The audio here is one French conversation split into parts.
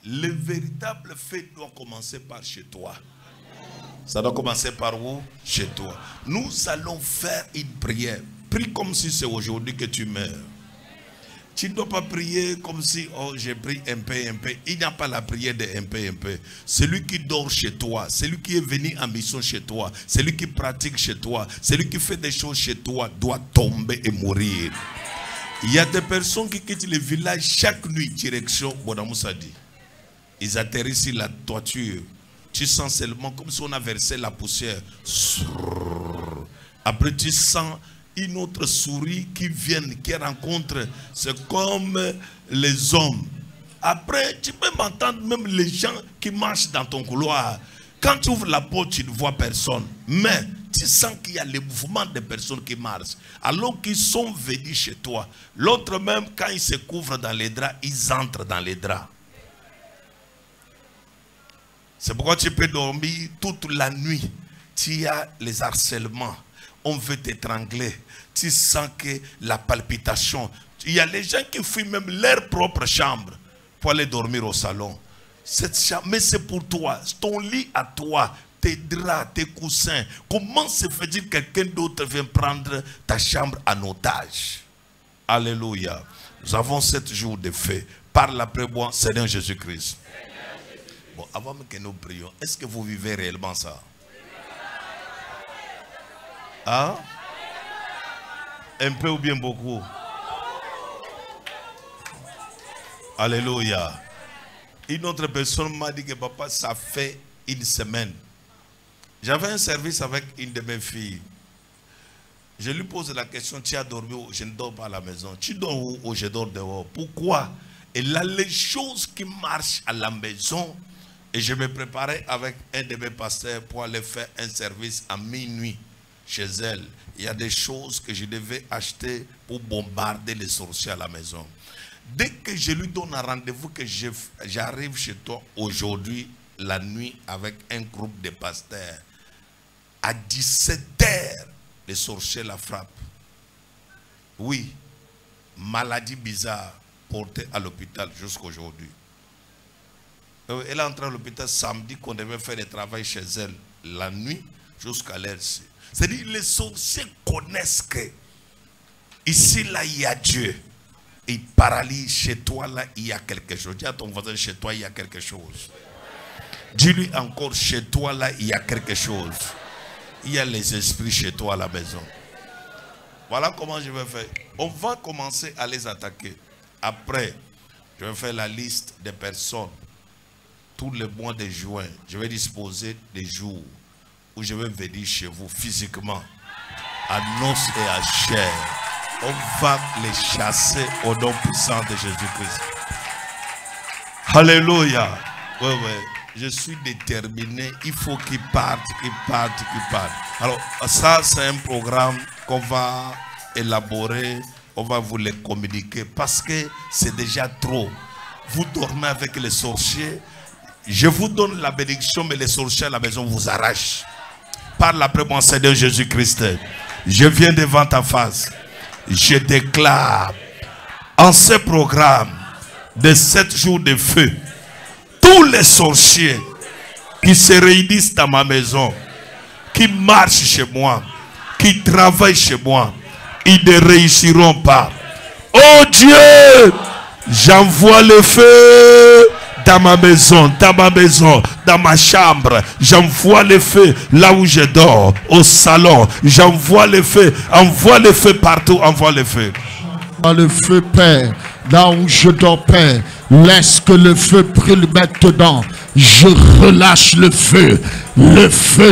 Le véritable fait doit commencer par chez toi. Ça doit commencer par où? Chez toi. Nous allons faire une prière. Prie comme si c'est aujourd'hui que tu meurs. Tu ne dois pas prier comme si, oh, j'ai pris un peu. Il n'y a pas la prière de un peu. Celui qui dort chez toi, celui qui est venu en mission chez toi, celui qui pratique chez toi, celui qui fait des choses chez toi, doit tomber et mourir. Il y a des personnes qui quittent le village chaque nuit, direction Bonamoussadi. Ils atterrissent sur la toiture. Tu sens seulement comme si on a versé la poussière. Après, tu sens une autre souris qui vient, qui rencontre. C'est comme les hommes. Après, tu peux m'entendre même les gens qui marchent dans ton couloir. Quand tu ouvres la porte, tu ne vois personne. Mais tu sens qu'il y a le mouvement des personnes qui marchent. Alors qu'ils sont venus chez toi. L'autre même, quand ils se couvrent dans les draps, ils entrent dans les draps. C'est pourquoi tu peux dormir toute la nuit. Tu as les harcèlements. On veut t'étrangler. Tu sens que la palpitation. Il y a les gens qui fuient même leur propre chambre pour aller dormir au salon. Cette chambre, mais c'est pour toi. Ton lit à toi, tes draps, tes coussins. Comment se fait-il que quelqu'un d'autre vient prendre ta chambre en otage? Alléluia. Nous avons 7 jours de fête. Parle après moi, Seigneur Jésus-Christ. Bon, avant que nous prions, est-ce que vous vivez réellement ça? Hein? Un peu ou bien beaucoup? Alléluia. Une autre personne m'a dit que papa, ça fait une semaine. J'avais un service avec une de mes filles. Je lui pose la question, tu as dormi où? Je ne dors pas à la maison. Tu dors où? Oh, je dors dehors. Pourquoi? Et là, les choses qui marchent à la maison. Et je me préparais avec un de mes pasteurs pour aller faire un service à minuit chez elle. Il y a des choses que je devais acheter pour bombarder les sorciers à la maison. Dès que je lui donne un rendez-vous que j'arrive chez toi aujourd'hui, la nuit, avec un groupe de pasteurs, à 17h, les sorciers la frappent. Oui, maladie bizarre portée à l'hôpital jusqu'à aujourd'hui. Elle est entrée à l'hôpital samedi qu'on devait faire le travail chez elle la nuit jusqu'à l'heure-ci. C'est-à-dire les sorciers connaissent que ici là il y a Dieu. Il paralyse chez toi là il y a quelque chose. Dis à ton voisin chez toi il y a quelque chose. Dis-lui encore chez toi là il y a quelque chose. Il y a les esprits chez toi à la maison. Voilà comment je vais faire. On va commencer à les attaquer. Après, je vais faire la liste des personnes. Tout le mois de juin, je vais disposer des jours où je vais venir chez vous physiquement, à os et à chair. On va les chasser au nom puissant de Jésus-Christ. Alléluia. Oui. Je suis déterminé. Il faut qu'ils partent, qu'ils partent. Alors, ça, c'est un programme qu'on va élaborer. On va vous les communiquer parce que c'est déjà trop. Vous dormez avec les sorciers. Je vous donne la bénédiction, mais les sorciers à la maison vous arrachent. Parle après mon Seigneur Jésus-Christ. Je viens devant ta face. Je déclare en ce programme de 7 jours de feu, tous les sorciers qui se réunissent dans ma maison, qui marchent chez moi, qui travaillent chez moi, ils ne réussiront pas. Oh Dieu, j'envoie le feu dans ma maison, dans ma chambre. J'envoie le feu là où je dors, au salon. J'envoie le feu, envoie le feu partout, envoie le feu. Le feu, Père, là où je dors, Père, laisse que le feu brûle maintenant. Je relâche le feu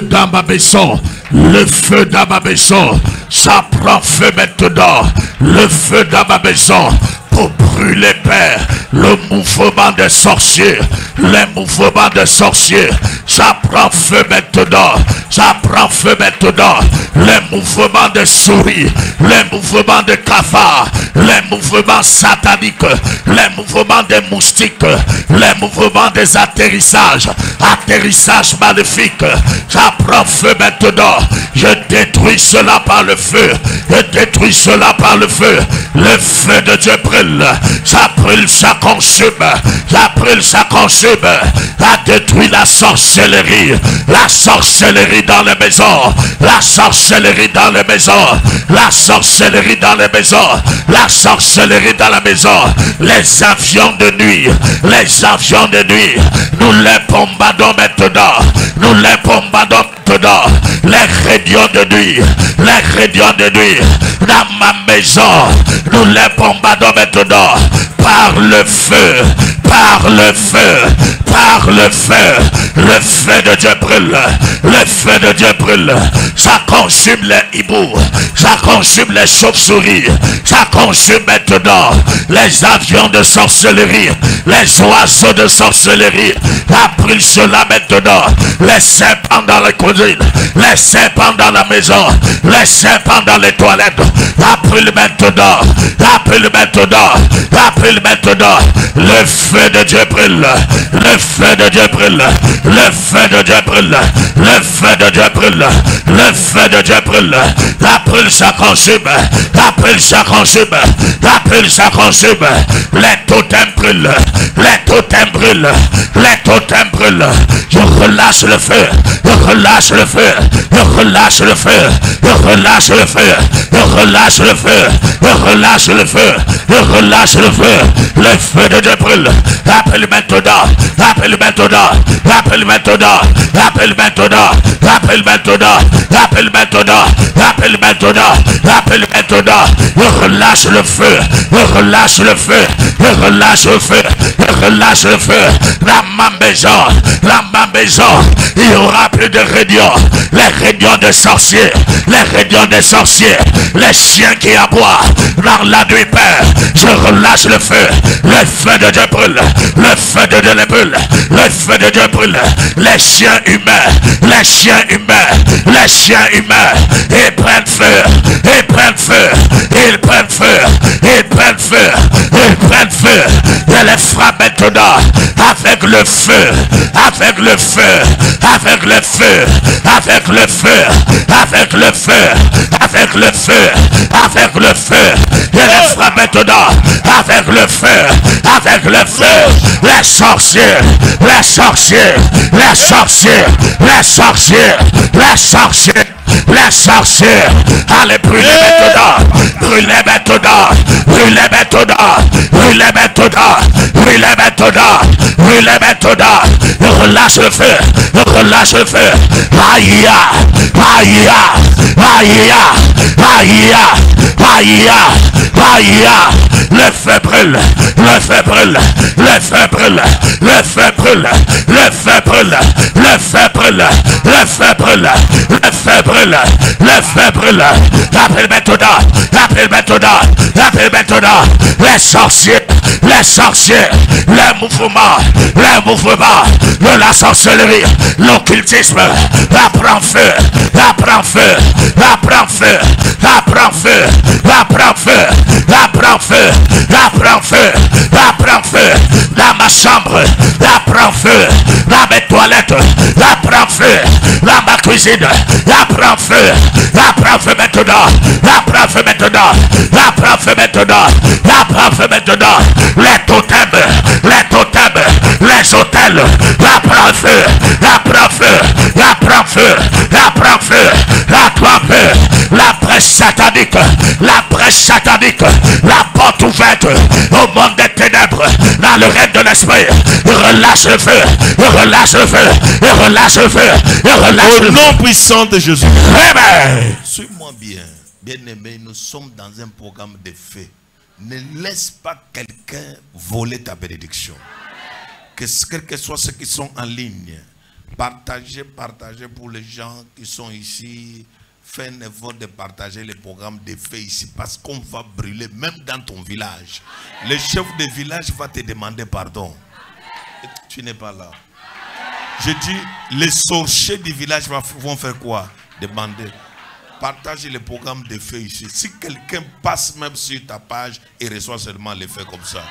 dans ma maison, le feu dans ma maison. Ça prend feu maintenant, le feu dans ma maison. Pour brûler, Père, le mouvement des sorciers, les mouvements des sorciers, ça prend feu maintenant, ça prend feu maintenant, les mouvements des souris, les mouvements des cafards, les mouvements sataniques, les mouvements des moustiques, les mouvements des atterrissages maléfiques, ça prend feu maintenant. Je détruis cela par le feu, je détruis cela par le feu de Dieu brûle. ça consume, ça brûle, ça consume, a détruit la sorcellerie dans les maisons, la sorcellerie dans les maisons, la sorcellerie dans les maisons, la sorcellerie dans la maison, les avions de nuit, nous les bombardons maintenant, les réunions de nuit, dans ma maison, nous les bombardons maintenant, par le feu, le feu de Dieu brûle, ça consume les hiboux, ça consume les chauves-souris, ça consume maintenant les avions de sorcellerie, les oiseaux de sorcellerie, ça brûle cela maintenant, les serpents dans la cuisine, les serpents dans la maison, les serpents dans les toilettes, ça brûle maintenant, le feu de Dieu brûle, le feu de Dieu brûle, le feu de Dieu brûle, le feu de Dieu brûle, le feu de Dieu brûle, la brûle ça consume, la brûle ça consume, la brûle ça consume, les totems brûlent, les totems brûlent, les totems brûlent, je relâche le feu, je relâche le feu, je relâche le feu, je relâche le feu, je relâche le feu, je relâche le feu, je relâche le feu, le feu de Dieu brûle, appelle maintenant, appelle maintenant, appelle maintenant, appelle maintenant, appelle maintenant, appelle maintenant, appelle maintenant, appelle maintenant, je relâche le feu, je relâche le feu, je relâche le feu, je relâche le feu, dans ma maison, il n'y aura plus de réunions, les réunions de sorciers, les réunions des sorciers, les chiens qui aboient dans la nuit, Père, je relâche le feu de Dieu brûle, le feu de Dieu brûle, le feu de Dieu brûle, les chiens humains, les chiens humains, les chiens humains, ils prennent feu, ils prennent feu, ils prennent feu, ils prennent feu, ils prennent feu, je les frappe maintenant avec le feu, avec le feu, avec le feu, avec le feu, avec le feu, avec le feu, avec le feu, je les frappe maintenant avec le feu, avec le feu, les sorciers, les sorciers, les sorciers, les sorciers, les sorciers, les sorciers, allez brûler maintenant, brûler maintenant, brûler maintenant, brûler maintenant, brûler maintenant, brûler maintenant, relâche le feu, relâche le feu, aïe, aïe, aïe, aïe, aïe, aïe, le feu brûle, le feu brûle, le feu brûle, le feu brûle, le feu brûle, le feu brûle, le feu brûle, le feu brûle, le feu brûle, appelle maintenant, appelle maintenant, appelle maintenant, les sorciers, les mouvements de la sorcellerie, l'occultisme, apprend feu, apprend feu, apprend feu, apprend feu, apprend feu, apprend feu, apprend feu, apprend feu, dans ma chambre, apprend feu, dans mes toilettes, apprend feu, dans ma cuisine, apprend feu maintenant, apprend feu maintenant, apprend feu maintenant, apprend feu maintenant, les totems, les hôtels, apprend feu, apprend feu, apprend feu, apprend feu, apprend feu, la presse satanique, la porte ouverte au monde des ténèbres, dans le règne de l'esprit, relâche le feu, relâche le feu, relâche le feu, relâche le feu. Au nom puissant de Jésus. Amen. Suis-moi bien, bien-aimé, nous sommes dans un programme de feu. Ne laisse pas quelqu'un voler ta bénédiction. Quel que soit ceux qui sont en ligne, partagez pour les gens qui sont ici. Fais un effort de partager les programmes de feu ici, parce qu'on va brûler même dans ton village. Le chef de village va te demander pardon. Et tu n'es pas là. Je dis, les sorciers du village vont faire quoi? Demander. Partage les programmes de feu ici. Si quelqu'un passe même sur ta page et reçoit seulement les feux comme ça,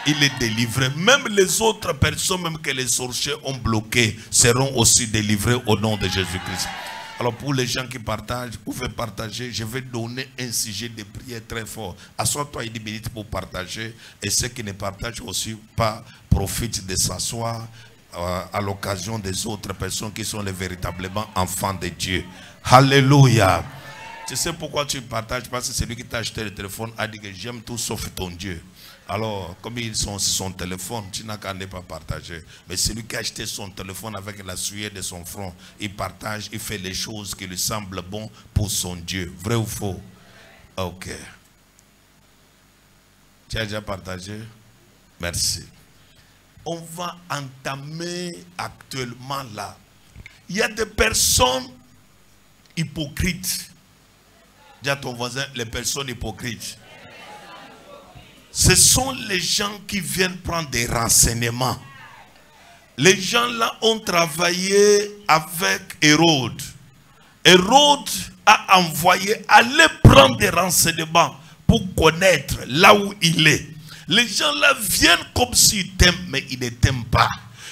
il est délivré. Même les autres personnes, même que les sorciers ont bloquées, seront aussi délivrées au nom de Jésus-Christ. Alors pour les gens qui partagent, vous pouvez partager. Je vais donner un sujet de prière très fort. Assois-toi une minute pour partager. Et ceux qui ne partagent aussi pas profitent de s'asseoir à l'occasion des autres personnes qui sont les véritables enfants de Dieu. Alléluia. Tu sais pourquoi tu partages? Parce que celui qui t'a acheté le téléphone a dit que j'aime tout sauf ton Dieu. Alors, comme ils sont sur son téléphone, tu n'as qu'à ne pas partager. Mais celui qui a acheté son téléphone avec la sueur de son front, il partage, il fait les choses qui lui semblent bonnes pour son Dieu. Vrai ou faux? Ok. Tu as déjà partagé? Merci. On va entamer actuellement là. Il y a des personnes hypocrites. Dis à ton voisin, les personnes hypocrites. Ce sont les gens qui viennent prendre des renseignements. Les gens là ont travaillé avec Hérode. Hérode a envoyé aller prendre des renseignements pour connaître là où il est. Les gens là viennent comme s'ils t'aiment, mais ils ne t'aiment pas.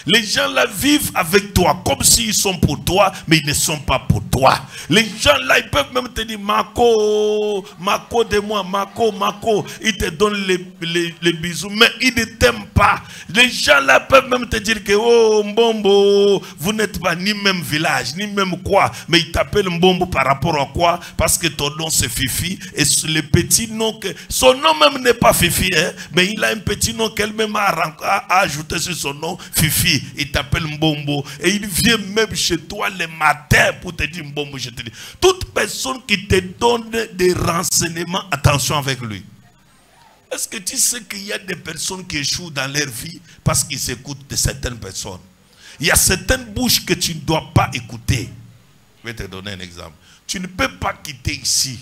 Les gens là vivent avec toi comme s'ils sont pour toi, mais ils ne sont pas pour toi. Les gens là, ils peuvent même te dire Marco, Marco de moi, Marco, Marco. Ils te donnent les bisous, mais ils ne t'aiment pas. Les gens là peuvent même te dire que oh Mbombo, vous n'êtes pas ni même village, ni même quoi. Mais ils t'appellent Mbombo par rapport à quoi? Parce que ton nom c'est Fifi. Et le petit nom, son nom même n'est pas Fifi, hein, mais il a un petit nom qu'elle-même a ajouté sur son nom, Fifi. Il t'appelle Mbombo et il vient même chez toi le matin pour te dire Mbombo. Je te dis, toute personne qui te donne des renseignements, attention avec lui. Est-ce que tu sais qu'il y a des personnes qui échouent dans leur vie parce qu'ils s'écoutent de certaines personnes? Il y a certaines bouches que tu ne dois pas écouter. Je vais te donner un exemple. Tu ne peux pas quitter ici,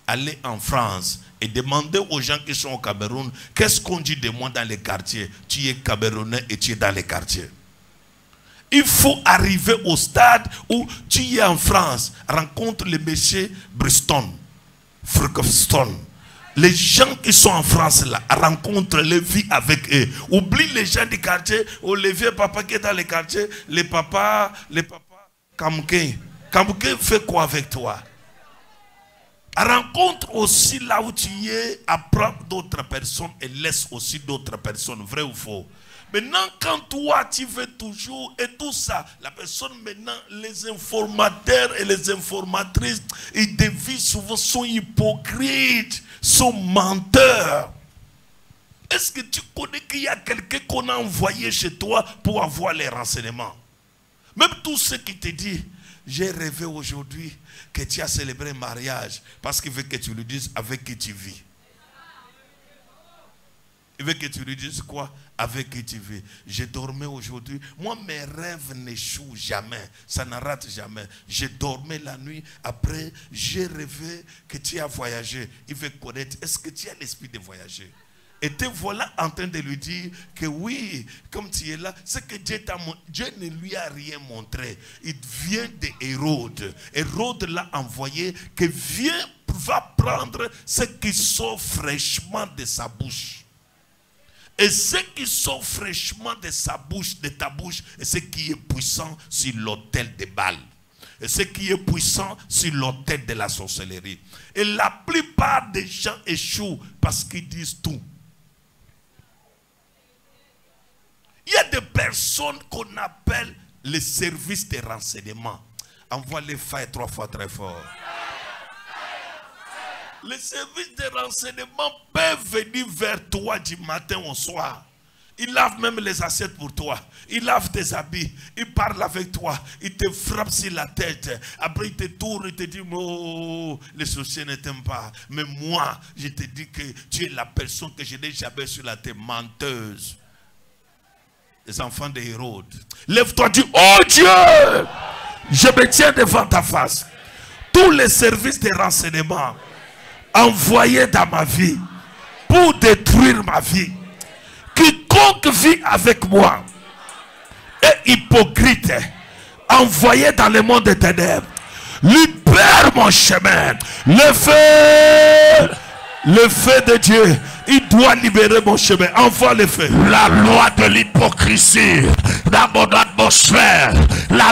aller en France et demander aux gens qui sont au Cameroun, qu'est-ce qu'on dit de moi dans les quartiers? Tu es Camerounais et tu es dans les quartiers. Il faut arriver au stade où tu es en France, rencontre les messieurs Briston, Fricofston. Les gens qui sont en France là, rencontre-les, vis avec eux. Oublie les gens du quartier, ou les vieux papas qui sont dans les quartiers, les papas Kamouké. Kamouké fait quoi avec toi? Rencontre aussi là où tu es, apprends d'autres personnes et laisse aussi d'autres personnes, vrai ou faux? Maintenant, quand toi, tu veux toujours, et tout ça, la personne maintenant, les informateurs et les informatrices, ils dévient souvent, sont hypocrites, sont menteurs. Est-ce que tu connais qu'il y a quelqu'un qu'on a envoyé chez toi pour avoir les renseignements? Même tous ceux qui te disent, j'ai rêvé aujourd'hui que tu as célébré un mariage, parce qu'il veut que tu lui dises avec qui tu vis. Il veut que tu lui dises quoi? Avec qui tu vis. J'ai dormi aujourd'hui. Moi, mes rêves n'échouent jamais. Ça ne rate jamais. J'ai dormi la nuit. Après, j'ai rêvé que tu as voyagé. Il veut connaître. Est-ce que tu as l'esprit de voyager? Et te voilà en train de lui dire que oui, comme tu es là, c'est que Dieu ne lui a rien montré. Il vient de Hérode. Hérode l'a envoyé que va prendre ce qui sort fraîchement de sa bouche. Et ce qui sort fraîchement de sa bouche, de ta bouche, et ce qui est puissant sur l'autel de Baal. Et ce qui est puissant sur l'autel de la sorcellerie. Et la plupart des gens échouent parce qu'ils disent tout. Il y a des personnes qu'on appelle les services de renseignement. Envoie les failles 3 fois très fort. Les services de renseignement peuvent venir vers toi du matin au soir. Ils lavent même les assiettes pour toi. Ils lavent tes habits. Ils parlent avec toi. Ils te frappent sur la tête. Après, ils te tournent et te disent, oh, les sorciers ne t'aiment pas. Mais moi, je te dis que tu es la personne que je n'ai jamais sur la tête, menteuse. Les enfants de Hérode. Lève-toi, dis, oh Dieu, je me tiens devant ta face. Tous les services de renseignement envoyés dans ma vie pour détruire ma vie. Quiconque vit avec moi est hypocrite, envoyé dans le monde des ténèbres. Libère mon chemin. Le feu de Dieu, il doit libérer mon chemin. Envoie le feu. La loi de l'hypocrisie dans mon atmosphère, la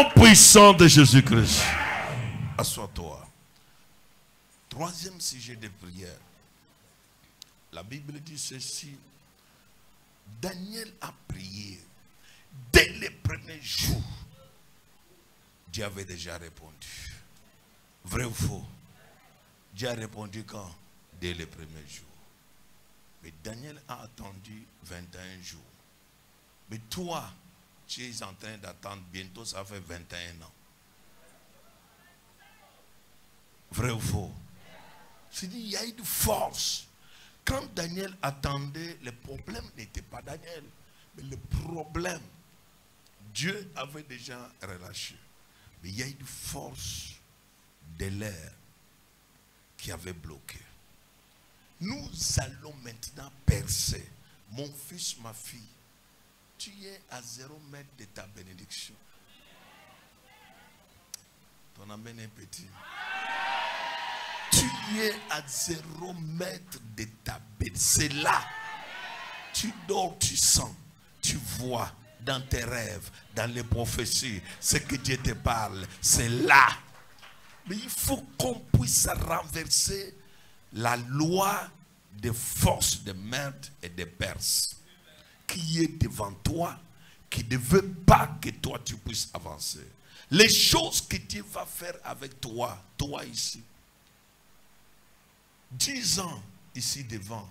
nom puissant de Jésus-Christ. Assois-toi. Troisième sujet de prière. La Bible dit ceci. Daniel a prié. Dès les premiers jours, Dieu avait déjà répondu. Vrai ou faux? Dieu a répondu quand? Dès les premiers jours. Mais Daniel a attendu 21 jours. Mais toi, tu es en train d'attendre, bientôt ça fait 21 ans. Vrai ou faux? Je dis, il y a une force. Quand Daniel attendait, le problème n'était pas Daniel. Mais le problème, Dieu avait déjà relâché. Mais il y a une force de l'air qui avait bloqué. Nous allons maintenant percer. Mon fils, ma fille, tu es à 0 mètre de ta bénédiction. Ton amen est petit. Tu es à 0 mètre de ta bénédiction. C'est là. Tu dors, tu sens, tu vois dans tes rêves, dans les prophéties, ce que Dieu te parle. C'est là. Mais il faut qu'on puisse renverser la loi des forces de merde et de Perse qui est devant toi, qui ne veut pas que toi tu puisses avancer. Les choses que Dieu va faire avec toi, toi ici. 10 ans ici devant,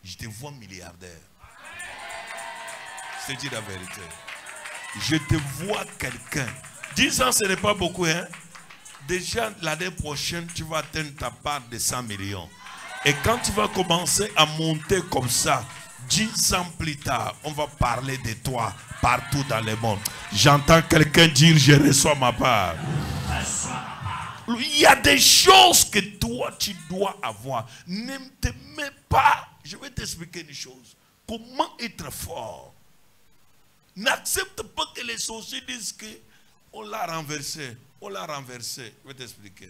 je te vois milliardaire. Je te dis la vérité. Je te vois quelqu'un. 10 ans, ce n'est pas beaucoup, hein? Déjà, l'année prochaine, tu vas atteindre ta part de 100 millions. Et quand tu vas commencer à monter comme ça, 10 ans plus tard, on va parler de toi partout dans le monde. J'entends quelqu'un dire, je reçois ma part. Il y a des choses que toi, tu dois avoir. Ne te mets pas. Je vais t'expliquer une chose. Comment être fort? N'accepte pas que les sorciers disent qu'on l'a renversé. On l'a renversé. Je vais t'expliquer.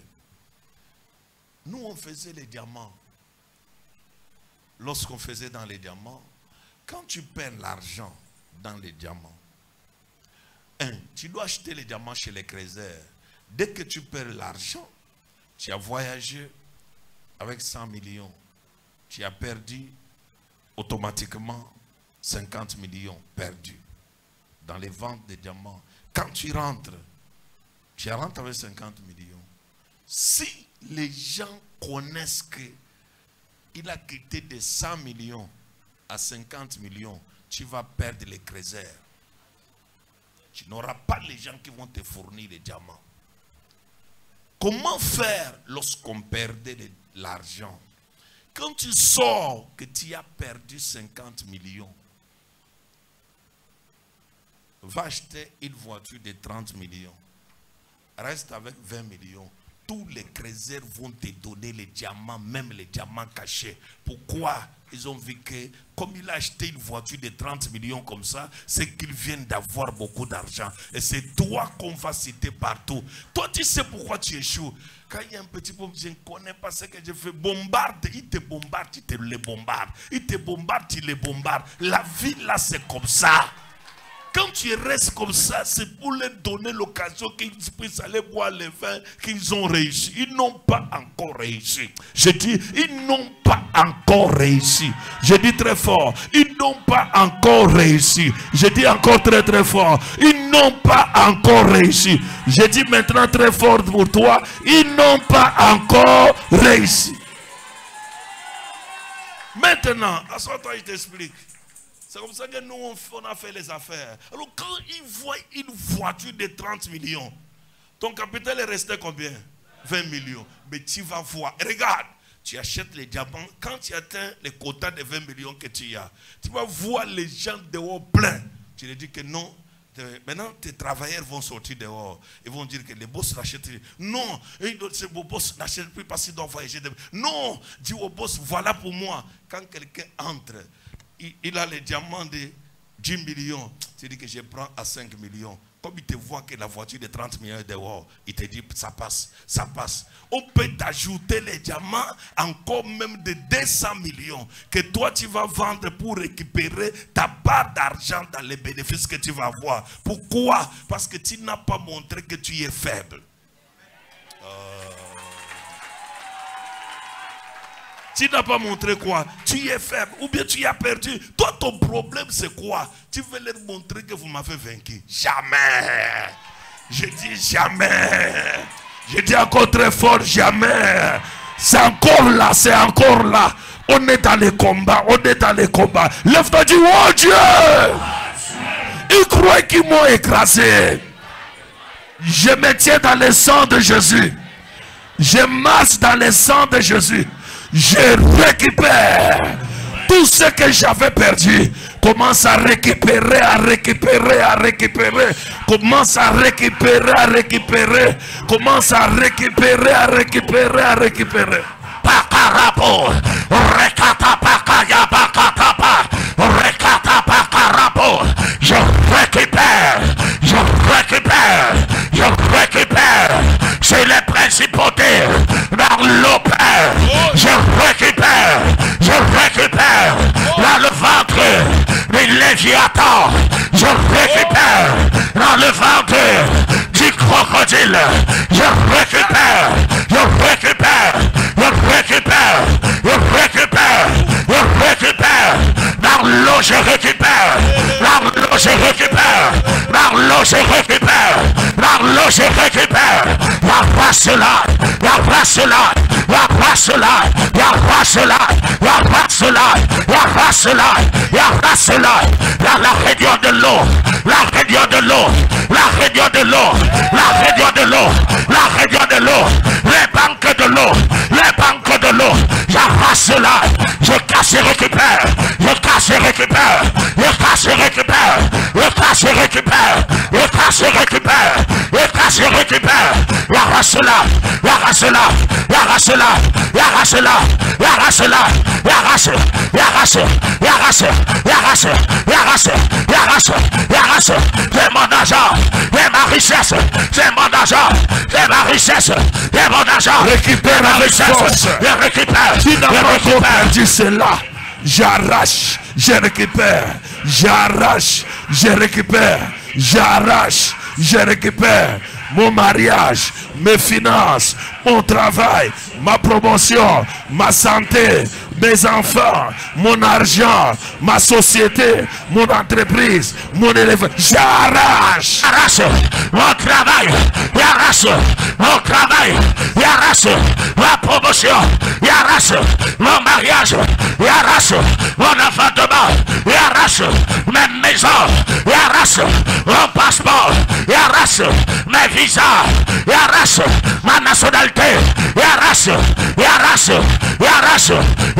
Nous, on faisait les diamants. Lorsqu'on faisait dans les diamants, quand tu perds l'argent dans les diamants, tu dois acheter les diamants chez les créateurs. Dès que tu perds l'argent, tu as voyagé avec 100 millions. Tu as perdu automatiquement 50 millions perdus dans les ventes des diamants. Quand tu rentres avec 50 millions. Si les gens connaissent qu'il a quitté de 100 millions à 50 millions, tu vas perdre les créateurs. Tu n'auras pas les gens qui vont te fournir les diamants. Comment faire lorsqu'on perdait l'argent? Quand tu sors que tu as perdu 50 millions, va acheter une voiture de 30 millions. Reste avec 20 millions. Tous les créateurs vont te donner les diamants, même les diamants cachés. Pourquoi? Ils ont vu que, comme il a acheté une voiture de 30 millions comme ça, c'est qu'ils viennent d'avoir beaucoup d'argent. Et c'est toi qu'on va citer partout. Toi, tu sais pourquoi tu échoues. Quand il y a un petit peu, je ne connais pas ce que je fais. Bombarde, il te bombarde, tu te les bombardes. Il te bombarde, tu les bombardes. La vie là, c'est comme ça. Quand tu restes comme ça, c'est pour leur donner l'occasion qu'ils puissent aller boire le vin qu'ils ont réussi. Ils n'ont pas encore réussi. Je dis, ils n'ont pas encore réussi. Je dis très fort, ils n'ont pas encore réussi. Je dis encore très très fort, ils n'ont pas encore réussi. Je dis maintenant très fort pour toi, ils n'ont pas encore réussi. Maintenant, assois-toi, je t'explique. C'est comme ça que nous, on a fait les affaires. Alors, quand ils voient une voiture de 30 millions, ton capital est resté combien? 20 millions. Mais tu vas voir. Regarde, tu achètes les diamants. Quand tu atteins les quotas de 20 millions que tu as, tu vas voir les gens dehors pleins. Tu leur dis que non. Maintenant, tes travailleurs vont sortir dehors. Ils vont dire que les boss n'achètent. Non, ces boss n'achètent plus parce qu'ils doivent voyager. Non, dis au boss, voilà pour moi. Quand quelqu'un entre, il a les diamants de 10 millions. Tu dis que je prends à 5 millions. Comme il te voit que la voiture de 30 millions est dehors, il te dit ça passe, ça passe. On peut t'ajouter les diamants encore même de 200 millions que toi tu vas vendre pour récupérer ta part d'argent dans les bénéfices que tu vas avoir. Pourquoi? Parce que tu n'as pas montré que tu es faible. Tu n'as pas montré quoi? Tu es faible ou bien tu as perdu. Toi, ton problème, c'est quoi? Tu veux leur montrer que vous m'avez vaincu. Jamais. Je dis jamais. Je dis encore très fort, jamais. C'est encore là, c'est encore là. On est dans les combats, on est dans les combats. Lève-toi, dis, oh Dieu! Ils croient qu'ils m'ont écrasé. Je me tiens dans le sang de Jésus. Je marche dans le sang de Jésus. Je récupère tout ce que j'avais perdu. Commence à récupérer, à récupérer, à récupérer. Commence à récupérer, à récupérer. Commence à récupérer, à récupérer, à récupérer. Pakarapo, rekata pakaya bakatapa, rekata pakarapo. Je récupère, je récupère, je récupère. C'est les principautés dans l'eau. Je récupère dans le ventre de Léviathan. Je récupère dans le ventre du crocodile. Je récupère, je récupère, je récupère, je récupère, je récupère. Dans l'eau je récupère, dans l'eau je récupère, dans l'eau je récupère, dans l'eau je récupère. La race là, la race là. La race là, la race là, la race là, la race là, la race là, la région de l'eau, la région de l'eau, la région de l'eau, la région de l'eau, la région de l'eau, les banques de l'eau, les banques de l'eau, j'arrache là, je casse et récupère, je casse et récupère, je casse et récupère, je casse et récupère, je casse et récupère, je casse et récupère, la race là, la race là, la race là. La race là, la race là, la race, la race, la race, la race, la race, la race, la race, c'est mon argent, c'est ma richesse, c'est mon argent, c'est ma richesse, c'est mon argent, récupère ma richesse, je récupère, tu n'as pas perdu cela, j'arrache, je récupère, j'arrache, je récupère, j'arrache, je récupère. Mon mariage, mes finances, mon travail, ma promotion, ma santé, mes enfants, mon argent, ma société, mon entreprise, mon élève. J'arrache. J'arrache mon travail. J'arrache mon travail. J'arrache ma promotion. J'arrache mon mariage. J'arrache mon enfantement. J'arrache mes maisons. J'arrache mon passeport. J'arrache mes visas. J'arrache ma nationalité. J'arrache, j'arrache, j'arrache.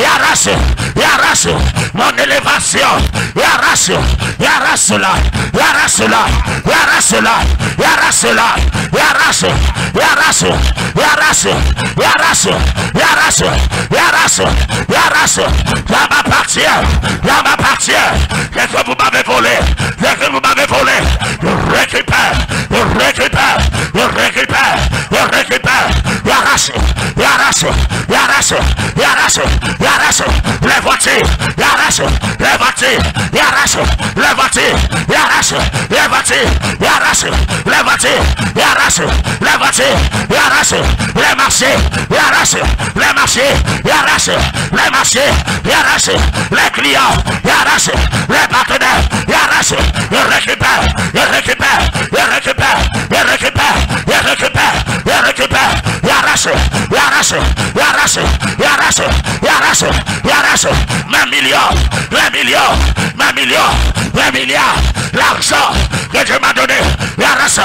Y'arrache, y'arrache mon élévation, y'arrache, y'arrache là, y'arrache là, y'arrache là, y'arrache là, y'arrache, y'arrache, y'arrache, y'arrache, y'arrache, y'arrache, y'arrache, ça m'appartient, ça m'appartient, qu'est-ce que vous m'avez volé, qu'est-ce que vous m'avez volé, je récupère, je récupère, je récupère, je récupère, y'arrache, y'arrache, y'arrache, y'arrache, y'arrache les voitures, y'arrache les voitures, y'arrache les voitures, y'arrache les voitures, y'arrache les voitures, y'arrache les voitures, y'arrache les marchés, y'arrache les marchés, y'arrache les marchés, y'arrache les clients, y'arrache les partenaires, y'arrache, je récupère, je récupère, je récupère, je récupère, je récupère, je récupère, y'arrache, y'arrache, y'arrache, y'arrache, y'arrache, y'arrache, mes millions, mes millions, mes millions, mes milliards, l'argent que Dieu m'a donné, y'arrache,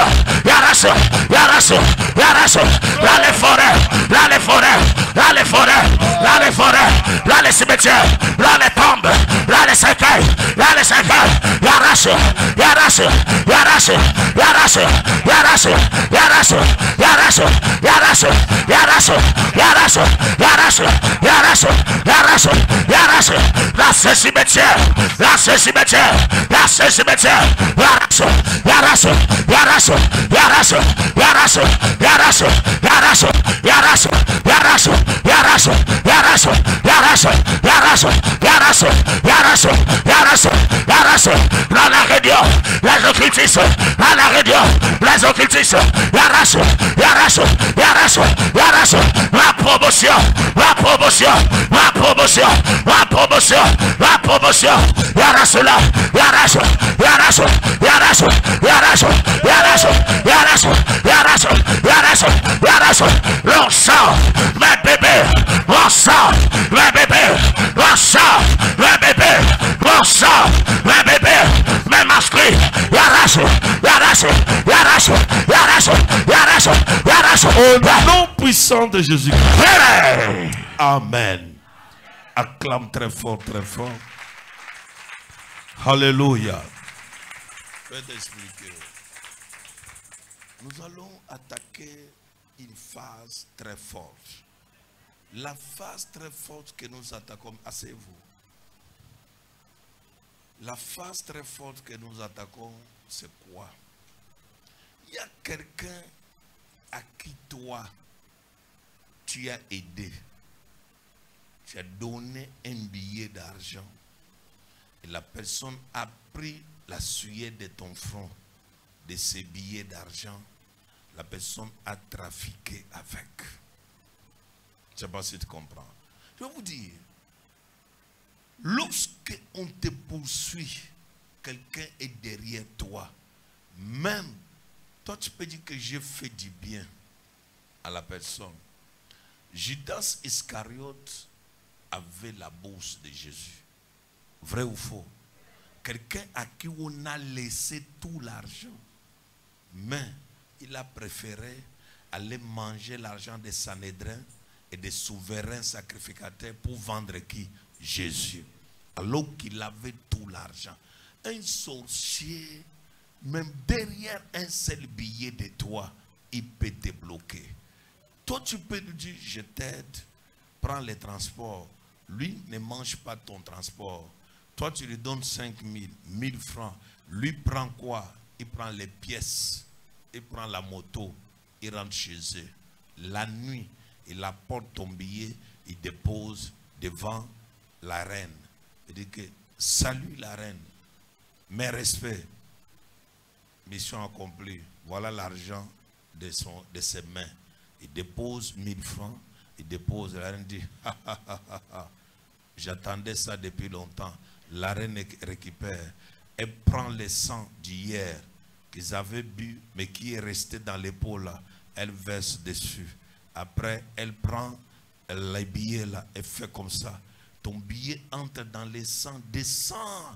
y'arrache, y'arrache, y'arrache, là les forêts, là les forêts, là les forêts, là les forêts, là les cimetières, là les tombes, là les cercueils, là les cercueils, y'arrache, y'arrache, y'arrache, y'arrache, y'arrache, y'arrache, y'arrache, y'arrache, y'arrache, y'arrache, y'arrache, y'arrache, y'arrache, y'arrache, la ce cimetière, dans ce cimetière, dans ce cimetière, les occultistes, les occultistes, la promotion, la promotion, la promotion, la promotion, la promotion, l'on sort, mes bébés, on sort, mes bébés, on sort, mes bébés, on sort, mes bébés, mes masculins, au nom puissant de Jésus-Christ. Amen. Acclame très fort, très fort. Alléluia. Je vais t'expliquer. Nous allons attaquer une phase très forte. La phase très forte que nous attaquons, asseyez-vous. La phase très forte que nous attaquons, c'est quoi? Il y a quelqu'un à qui toi, tu as aidé. Tu as donné un billet d'argent. Et la personne a pris la sueur de ton front, de ces billets d'argent. La personne a trafiqué avec. Je ne sais pas si tu comprends. Je vais vous dire, lorsque on te poursuit, quelqu'un est derrière toi. Même, toi tu peux dire que j'ai fait du bien à la personne. Judas Iscariote avait la bourse de Jésus. Vrai ou faux? Quelqu'un à qui on a laissé tout l'argent. Mais il a préféré aller manger l'argent des Sanhédrins et des souverains sacrificateurs pour vendre qui? Jésus. Alors qu'il avait tout l'argent. Un sorcier, même derrière un seul billet de toi, il peut te bloquer. Toi, tu peux lui dire, je t'aide, prends les transports. Lui ne mange pas ton transport. Toi, tu lui donnes 5 000, 1000 francs. Lui prend quoi? Il prend les pièces. Il prend la moto. Il rentre chez eux. La nuit, il apporte ton billet. Il dépose devant la reine. Il dit que, salut la reine. Mes respects. Mission accomplie. Voilà l'argent de ses mains. Il dépose 1000 francs. Il dépose. La reine dit, j'attendais ça depuis longtemps. La reine récupère. Elle prend le sang d'hier qu'ils avaient bu, mais qui est resté dans l'épaule là. Elle verse dessus. Après, elle prend les billets là. Elle fait comme ça. Ton billet entre dans les sangs, descend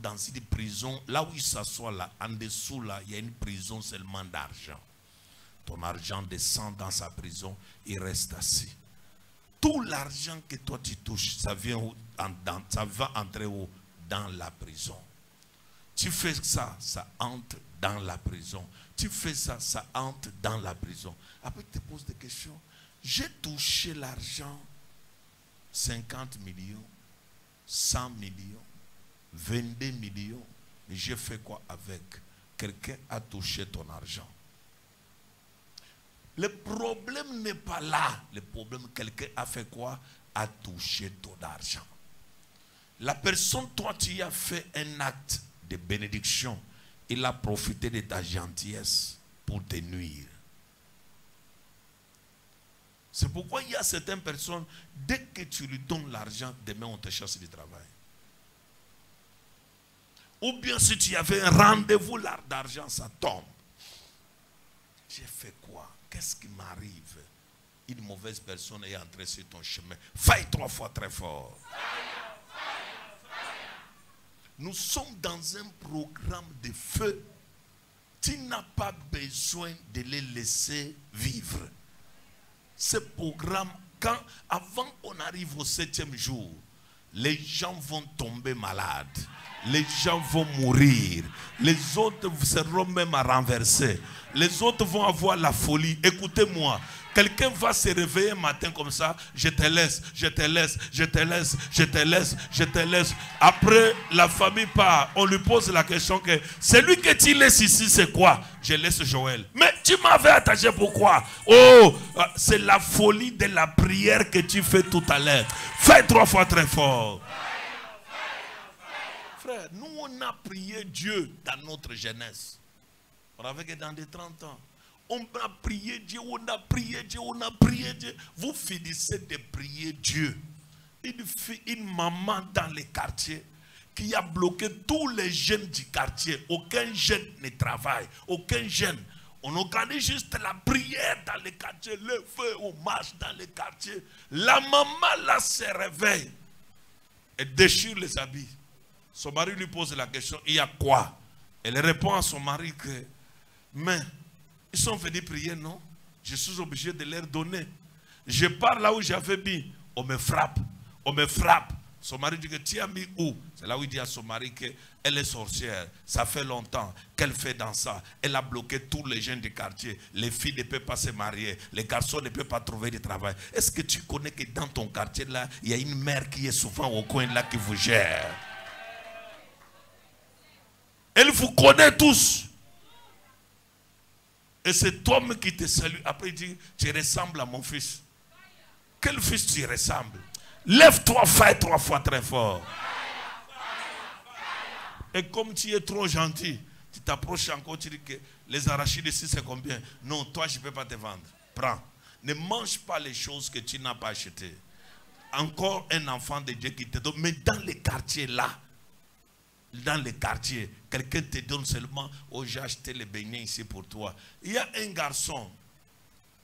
dans une prison. Là où il s'assoit là, en dessous là, il y a une prison seulement d'argent. Ton argent descend dans sa prison, il reste assis. Tout l'argent que toi tu touches, ça vient ça va entrer où? Dans la prison. Tu fais ça, ça entre dans la prison. Tu fais ça, ça entre dans la prison. Après tu te poses des questions. J'ai touché l'argent, 50 millions, 100 millions, 22 millions. Mais j'ai fait quoi avec? Quelqu'un a touché ton argent. Le problème n'est pas là. Le problème, quelqu'un a fait quoi? A touché ton argent. La personne, toi, tu as fait un acte de bénédiction. Il a profité de ta gentillesse pour te nuire. C'est pourquoi il y a certaines personnes, dès que tu lui donnes l'argent, demain on te chasse du travail. Ou bien si tu avais un rendez-vous d'argent, ça tombe. J'ai fait quoi? Qu'est-ce qui m'arrive? Une mauvaise personne est entrée sur ton chemin. Faille 3 fois très fort. Nous sommes dans un programme de feu. Tu n'as pas besoin de les laisser vivre. Ce programme, avant qu'on arrive au 7e jour, les gens vont tomber malades. Les gens vont mourir. Les autres seront même à renverser. Les autres vont avoir la folie. Écoutez-moi. Quelqu'un va se réveiller un matin comme ça, je te laisse, je te laisse, je te laisse, je te laisse, je te laisse. Après, la famille part, on lui pose la question que celui que tu laisses ici, c'est quoi? Je laisse Joël. Mais tu m'avais attaché pourquoi? Oh, c'est la folie de la prière que tu fais tout à l'heure. Fais 3 fois très fort. Frère, nous on a prié Dieu dans notre jeunesse. On avait que dans des 30 ans. On a prié Dieu, on a prié Dieu, on a prié Dieu. Vous finissez de prier Dieu. Une maman dans les quartiers qui a bloqué tous les jeunes du quartier. Aucun jeune ne travaille. Aucun jeune. On organise juste la prière dans les quartiers. Le feu, on marche dans les quartiers. La maman là se réveille. Elle déchire les habits. Son mari lui pose la question, il y a quoi? Elle répond à son mari que, mais ils sont venus prier, non? Je suis obligé de leur donner. Je pars là où j'avais mis. On me frappe. On me frappe. Son mari dit que tu as mis où? C'est là où il dit à son mari qu'elle est sorcière. Ça fait longtemps qu'elle fait dans ça. Elle a bloqué tous les jeunes du quartier. Les filles ne peuvent pas se marier. Les garçons ne peuvent pas trouver de travail. Est-ce que tu connais que dans ton quartier là, il y a une mère qui est souvent au coin là qui vous gère? Elle vous connaît tous. Et cet homme qui te salue, après il dit, tu ressembles à mon fils. Quel fils tu ressembles? Lève-toi, fais 3 fois très fort. Et comme tu es trop gentil, tu t'approches encore, tu dis que les arachides ici c'est combien? Non, toi je ne peux pas te vendre. Prends. Ne mange pas les choses que tu n'as pas achetées. Encore un enfant de Dieu qui te donne. Mais dans les quartiers là, dans les quartiers, quelqu'un te donne seulement, oh j'ai acheté les beignets ici pour toi. Il y a un garçon,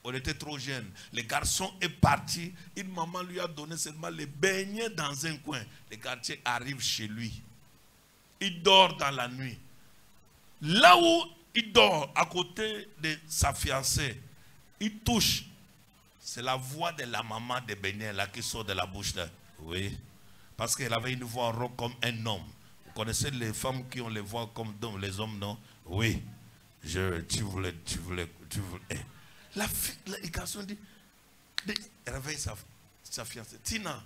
on était trop jeune, le garçon est parti, une maman lui a donné seulement les beignets dans un coin. Le quartier arrive chez lui, il dort dans la nuit. Là où il dort, à côté de sa fiancée, il touche, c'est la voix de la maman des beignets là qui sort de la bouche là. Oui, parce qu'elle avait une voix rauque comme un homme. Vous connaissez les femmes qui ont les voix comme les hommes, non? Oui. Tu voulais. La fille, le garçon dit, réveille sa fiancée. Tina.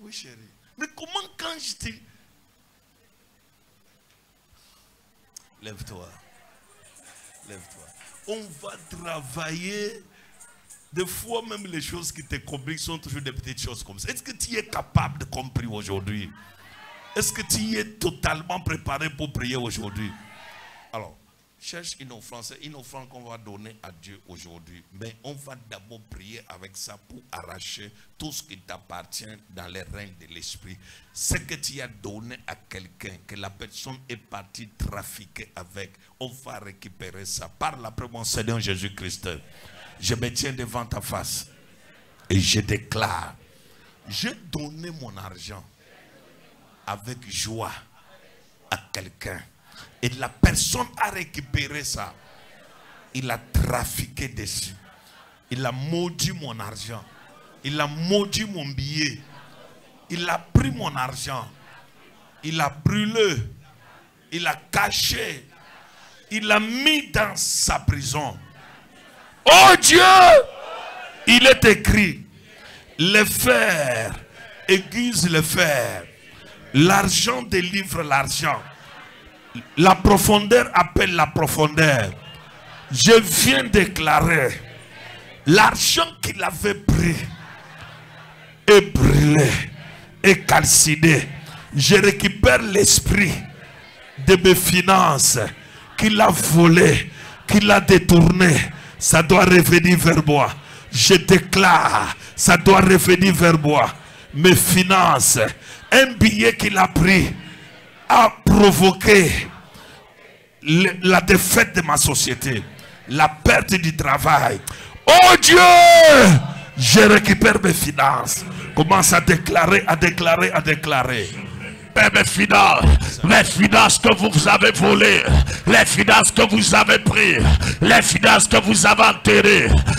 Oui, chérie. Mais comment quand je te... Lève-toi. Lève-toi. On va travailler. Des fois, même les choses qui te compliquent sont toujours des petites choses comme ça. Est-ce que tu es capable de comprendre aujourd'hui? Est-ce que tu es totalement préparé pour prier aujourd'hui? Alors, cherche une offrande qu'on va donner à Dieu aujourd'hui. Mais on va d'abord prier avec ça pour arracher tout ce qui t'appartient dans les règnes de l'esprit. Ce que tu as donné à quelqu'un, que la personne est partie trafiquer avec, on va récupérer ça. Parle après mon Seigneur Jésus-Christ. Je me tiens devant ta face et je déclare, j'ai donné mon argent avec joie à quelqu'un. Et la personne a récupéré ça. Il a trafiqué dessus. Il a maudit mon argent. Il a maudit mon billet. Il a pris mon argent. Il a brûlé. Il a caché. Il a mis dans sa prison. Oh Dieu! Il est écrit, le fer aiguise le fer. L'argent délivre l'argent. La profondeur appelle la profondeur. Je viens déclarer, l'argent qu'il avait pris est brûlé, est calciné. Je récupère l'esprit de mes finances qu'il a volé, qu'il a détourné. Ça doit revenir vers moi. Je déclare, ça doit revenir vers moi. Mes finances, un billet qu'il a pris a provoqué la défaite de ma société, la perte du travail. Oh Dieu, je récupère mes finances. Commence à déclarer, à déclarer, à déclarer. Mes finances, les finances que vous avez volées, les finances que vous avez prises, les finances que vous avez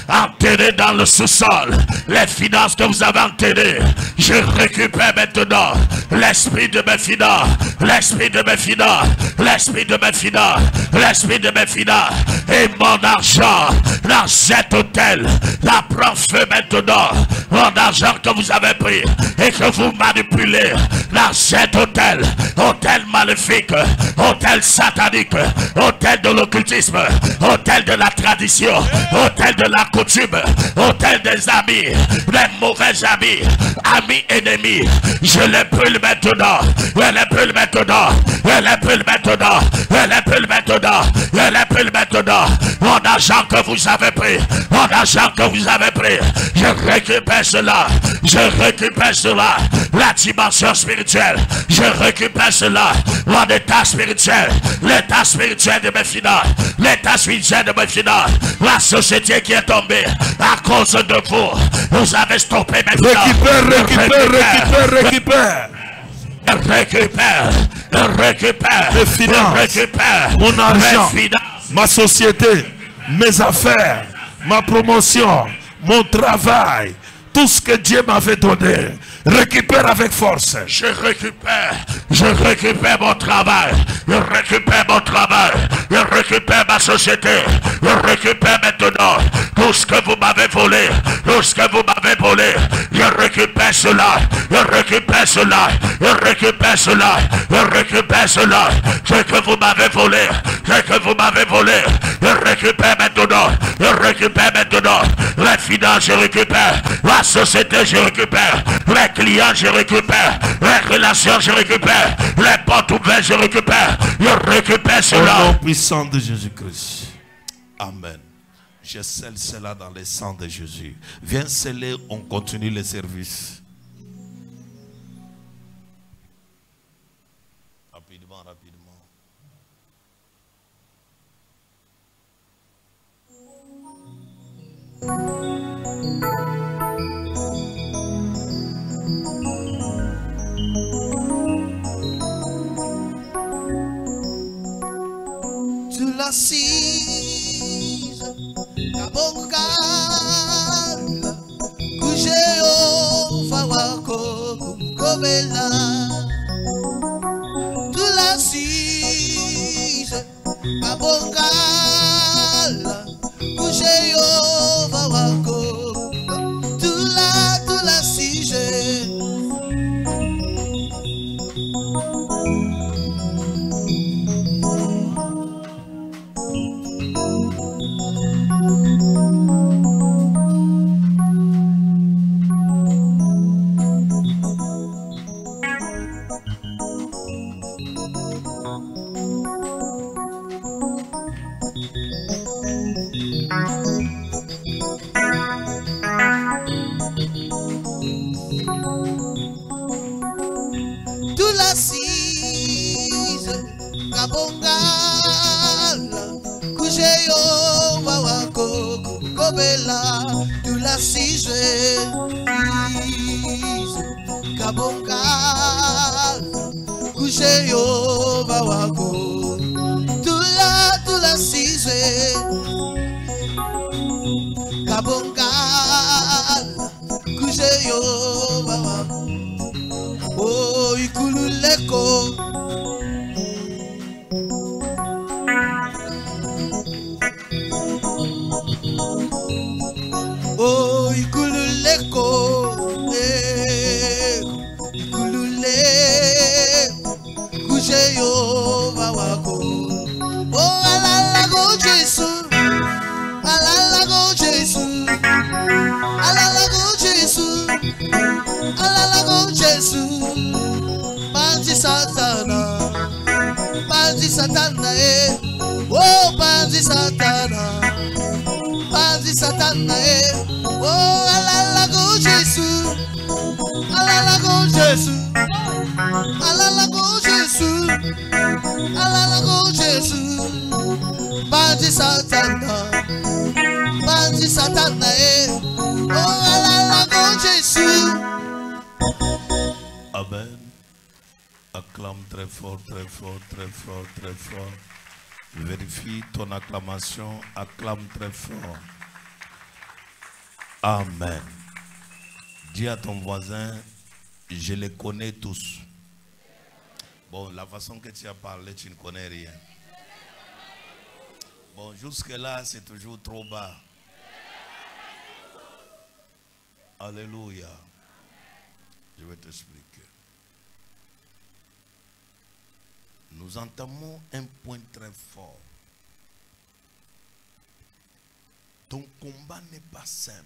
enterrées dans le sous-sol, les finances que vous avez enterrées, je récupère maintenant l'esprit de mes finances, l'esprit de mes finances, l'esprit de mes finances, l'esprit de mes finances, et mon argent dans cet hôtel, la prend feu maintenant, mon argent que vous avez pris et que vous manipulez dans cet hôtel, hôtel maléfique, hôtel satanique, hôtel de l'occultisme, hôtel de la tradition, hôtel de la coutume, hôtel des amis, des mauvais amis, amis ennemis, je les brûle maintenant, je les brûle maintenant, je les brûle maintenant, je les brûle maintenant, je les brûle maintenant, mon argent que vous avez pris, mon argent que vous avez pris, je récupère cela, je récupère cela, la dimension spirituelle, je récupère cela, mon état spirituel, l'état spirituel de mes finances, l'état spirituel de mes finances, la société qui est tombée à cause de vous, vous avez stoppé mes finances. Récupère mes finances, mon argent, ma société, mes affaires, ma promotion, mon travail, tout ce que Dieu m'avait donné, récupère avec force. Je récupère mon travail, je récupère mon travail, je récupère ma société, je récupère maintenant tout ce que vous m'avez volé, tout ce que vous m'avez volé, je récupère cela, je récupère cela, je récupère cela, je récupère cela, ce que vous m'avez volé, ce que vous m'avez volé, je récupère maintenant, je récupère maintenant, les finances je récupère, la société je récupère, les clients je récupère, les relations je récupère, les portes ouvertes je récupère cela. Au nom puissant de Jésus-Christ. Amen. Je scelle cela dans le sang de Jésus. Viens sceller, on continue le service. Rapidement, rapidement. Tu l'assise, la boca, Kujeo, Fawako, Kobela. Tu l'assise, la boca, Kujeo, Fawako, tu l'assise. Tu l'assise, Kabonga, Kujeyo, Bawako, tu l'assise, Kabonga, Kujeyo, Bawako, oh, Ikululeko. Oh, ikululeko, ikulule, kujeyo bawako. Oh, alalago Jesu, alalago Jesu, alalago Jesu, alalago Jesu. Banzi satana, oh, banzi satana. Banzi satana, oh, alalago Jésus, alalago Jésus, alalago Jésus, alalago Jésus. Banzi satana, oh, alalago Jésus. Amen. Acclame très fort, très fort, très fort, très fort. Vérifie ton acclamation. Acclame très fort. Amen. Dis à ton voisin, je les connais tous. Bon, la façon que tu as parlé, tu ne connais rien. Bon, jusque-là, c'est toujours trop bas. Alléluia. Je vais t'expliquer. Nous entamons un point très fort. Ton combat n'est pas simple.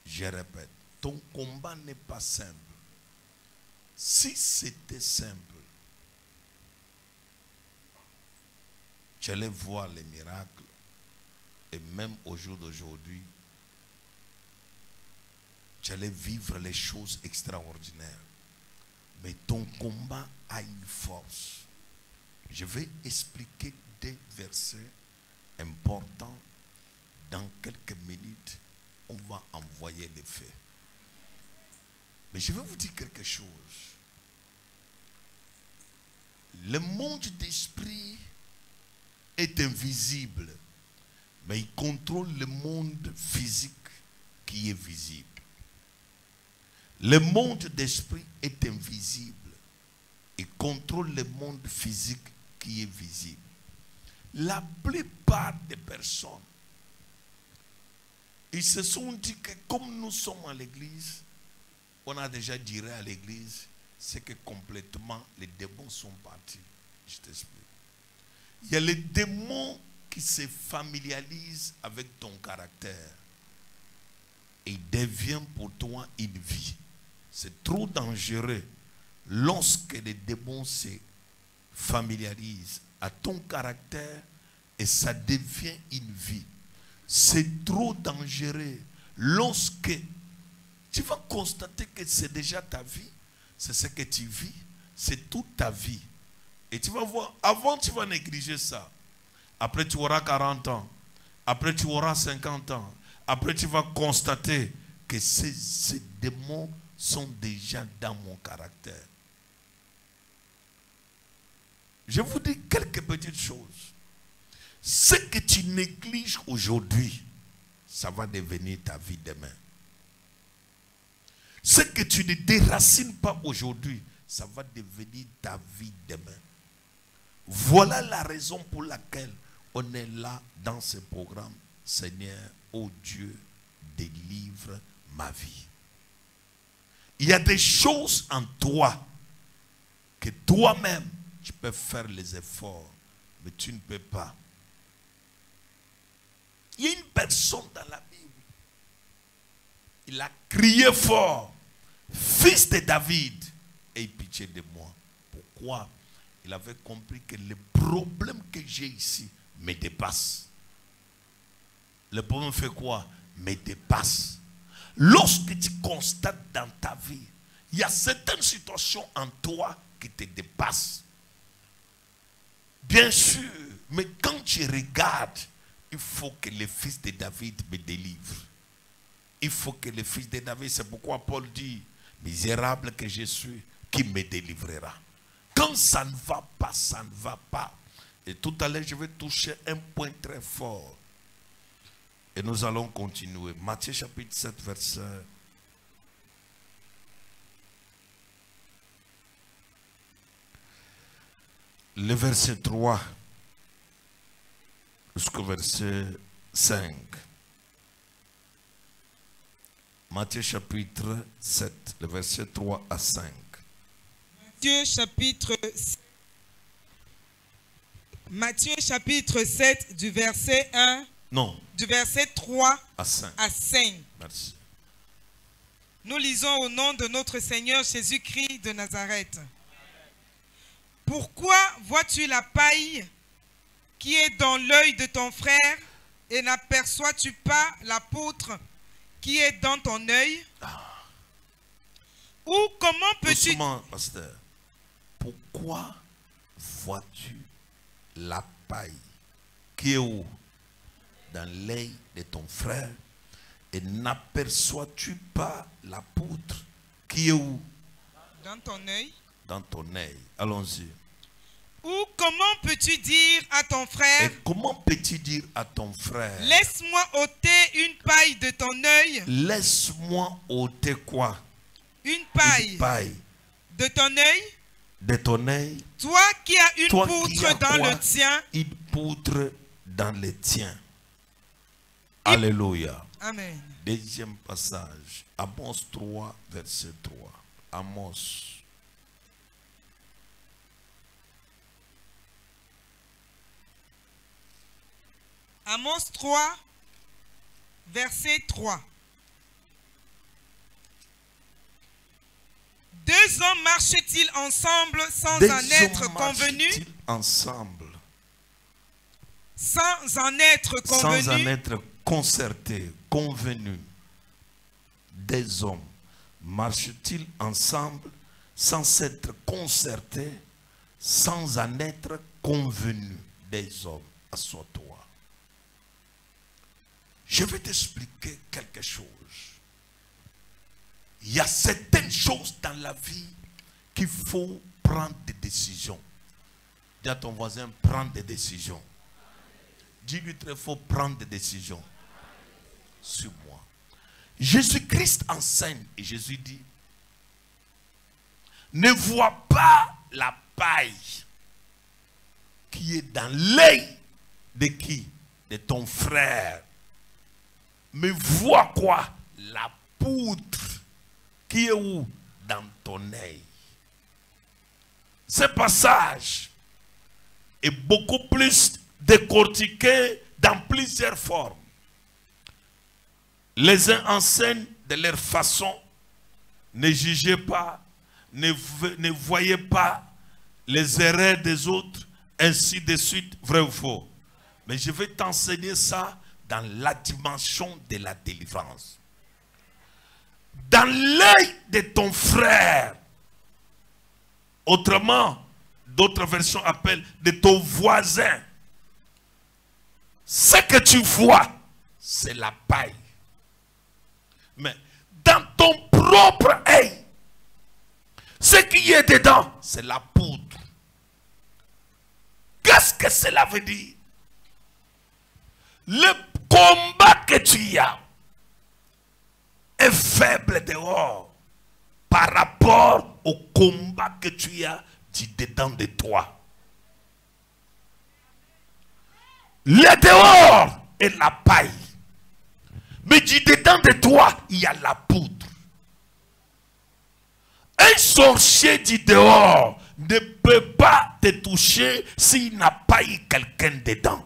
Je répète, ton combat n'est pas simple. Si c'était simple, tu allais voir les miracles. Et même au jour d'aujourd'hui, tu allais vivre les choses extraordinaires. Mais ton combat a une force. Je vais expliquer des versets importants. Dans quelques minutes, on va envoyer les faits. Mais je vais vous dire quelque chose. Le monde d'esprit est invisible, mais il contrôle le monde physique qui est visible. Le monde d'esprit est invisible et contrôle le monde physique qui est visible. La plupart des personnes, ils se sont dit que comme nous sommes à l'église, on a déjà dit à l'église, c'est que complètement les démons sont partis. Je t'explique. Il y a les démons qui se familiarisent avec ton caractère et ils deviennent pour toi une vie. C'est trop dangereux lorsque les démons se familiarisent à ton caractère et ça devient une vie. C'est trop dangereux lorsque tu vas constater que c'est déjà ta vie, c'est ce que tu vis, c'est toute ta vie. Et tu vas voir, avant tu vas négliger ça. Après tu auras 40 ans, après tu auras 50 ans, après tu vas constater que ces démons sont déjà dans mon caractère. Je vous dis quelques petites choses. Ce que tu négliges aujourd'hui, ça va devenir ta vie demain. Ce que tu ne déracines pas aujourd'hui, ça va devenir ta vie demain. Voilà la raison pour laquelle on est là dans ce programme. Seigneur, oh Dieu, délivre ma vie. Il y a des choses en toi que toi-même, tu peux faire les efforts, mais tu ne peux pas. Il y a une personne dans la Bible. Il a crié fort, fils de David, aie pitié de moi. Pourquoi? Il avait compris que le problème que j'ai ici me dépasse. Le problème fait quoi? Me dépasse. Lorsque tu constates dans ta vie, il y a certaines situations en toi qui te dépassent. Bien sûr, mais quand tu regardes, il faut que le fils de David me délivre. Il faut que le fils de David, c'est pourquoi Paul dit, misérable que je suis, qui me délivrera. Quand ça ne va pas, ça ne va pas. Et tout à l'heure, je vais toucher un point très fort. Et nous allons continuer. Matthieu chapitre 7, verset. Le verset 3 jusqu'au verset 5. Matthieu chapitre 7, le verset 3 à 5. Matthieu chapitre 7 du verset 1. Non. Du verset 3 à 5. Merci. Nous lisons au nom de notre Seigneur Jésus-Christ de Nazareth. Pourquoi vois-tu la paille qui est dans l'œil de ton frère et n'aperçois-tu pas la poutre qui est dans ton œil? Ou comment peux-tu... Doucement, pasteur. Pourquoi vois-tu la paille qui est où? Dans l'œil de ton frère et n'aperçois-tu pas la poutre qui est où? dans ton œil. Dans ton œil. Allons-y. Ou comment peux-tu dire à ton frère, Et comment peux-tu dire à ton frère, laisse-moi ôter une paille de ton œil, laisse-moi ôter quoi? une paille Une paille de ton œil, de ton œil. toi qui as une Toi qui poutre as dans quoi? le tien. Une poutre dans le tien. Alléluia. Amen. Deuxième passage. Amos 3, verset 3. Amos. Amos 3, verset 3. Deux hommes marchent-ils ensemble sans Des en être hommes convenus? marchent-ils ensemble, Sans en être sans en convenus. être concertés, convenus. Des hommes marchent-ils ensemble sans être concertés, sans en être convenus? Des hommes, assois-toi. Je vais t'expliquer quelque chose. Il y a certaines choses dans la vie qu'il faut prendre des décisions. Dis à ton voisin, prendre des décisions. Dis-lui très fort, prendre des décisions. Sur moi. Jésus-Christ enseigne et Jésus dit, ne vois pas la paille qui est dans l'œil de qui? De ton frère. Mais vois quoi? La poutre qui est où? Dans ton œil. Ce passage est beaucoup plus décortiqué dans plusieurs formes. Les uns enseignent de leur façon, ne jugez pas, ne voyez pas les erreurs des autres, ainsi de suite, vrai ou faux. Mais je vais t'enseigner ça dans la dimension de la délivrance. Dans l'œil de ton frère, autrement, d'autres versions appellent de ton voisin, ce que tu vois, c'est la paille. Mais dans ton propre œil, ce qui est dedans, c'est la poudre. Qu'est-ce que cela veut dire? Le combat que tu as est faible dehors par rapport au combat que tu as du dedans de toi. Le dehors est la paille. Mais du dedans de toi, il y a la poudre. Un sorcier du dehors ne peut pas te toucher s'il n'a pas eu quelqu'un dedans.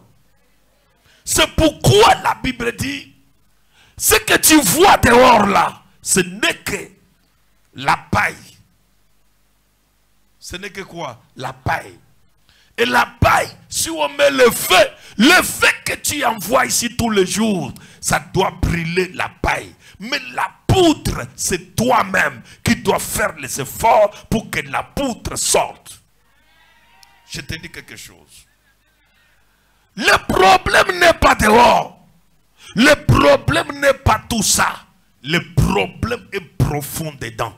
C'est pourquoi la Bible dit, ce que tu vois dehors là, ce n'est que la paille. Ce n'est que quoi? La paille. Et la paille, si on met le feu que tu envoies ici tous les jours, ça doit brûler la paille. Mais la poudre, c'est toi-même qui dois faire les efforts pour que la poudre sorte. Je te dis quelque chose. Le problème n'est pas dehors. Le problème n'est pas tout ça. Le problème est profond dedans.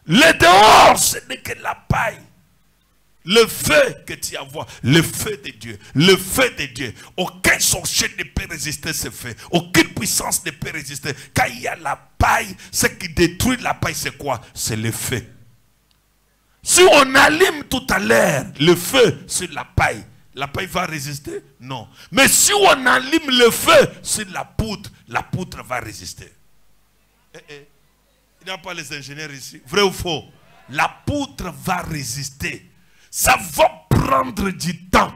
Le dehors, ce n'est que la paille. Le feu que tu envoies, le feu de Dieu, le feu de Dieu. Aucun sorcier ne peut résister ce feu. Aucune puissance ne peut résister. Quand il y a la paille, ce qui détruit la paille, c'est quoi? C'est le feu. Si on allume tout à l'heure le feu sur la paille va résister? Non. Mais si on allume le feu sur la poudre va résister. Il n'y a pas les ingénieurs ici. Vrai ou faux? La poudre va résister. Ça va prendre du temps.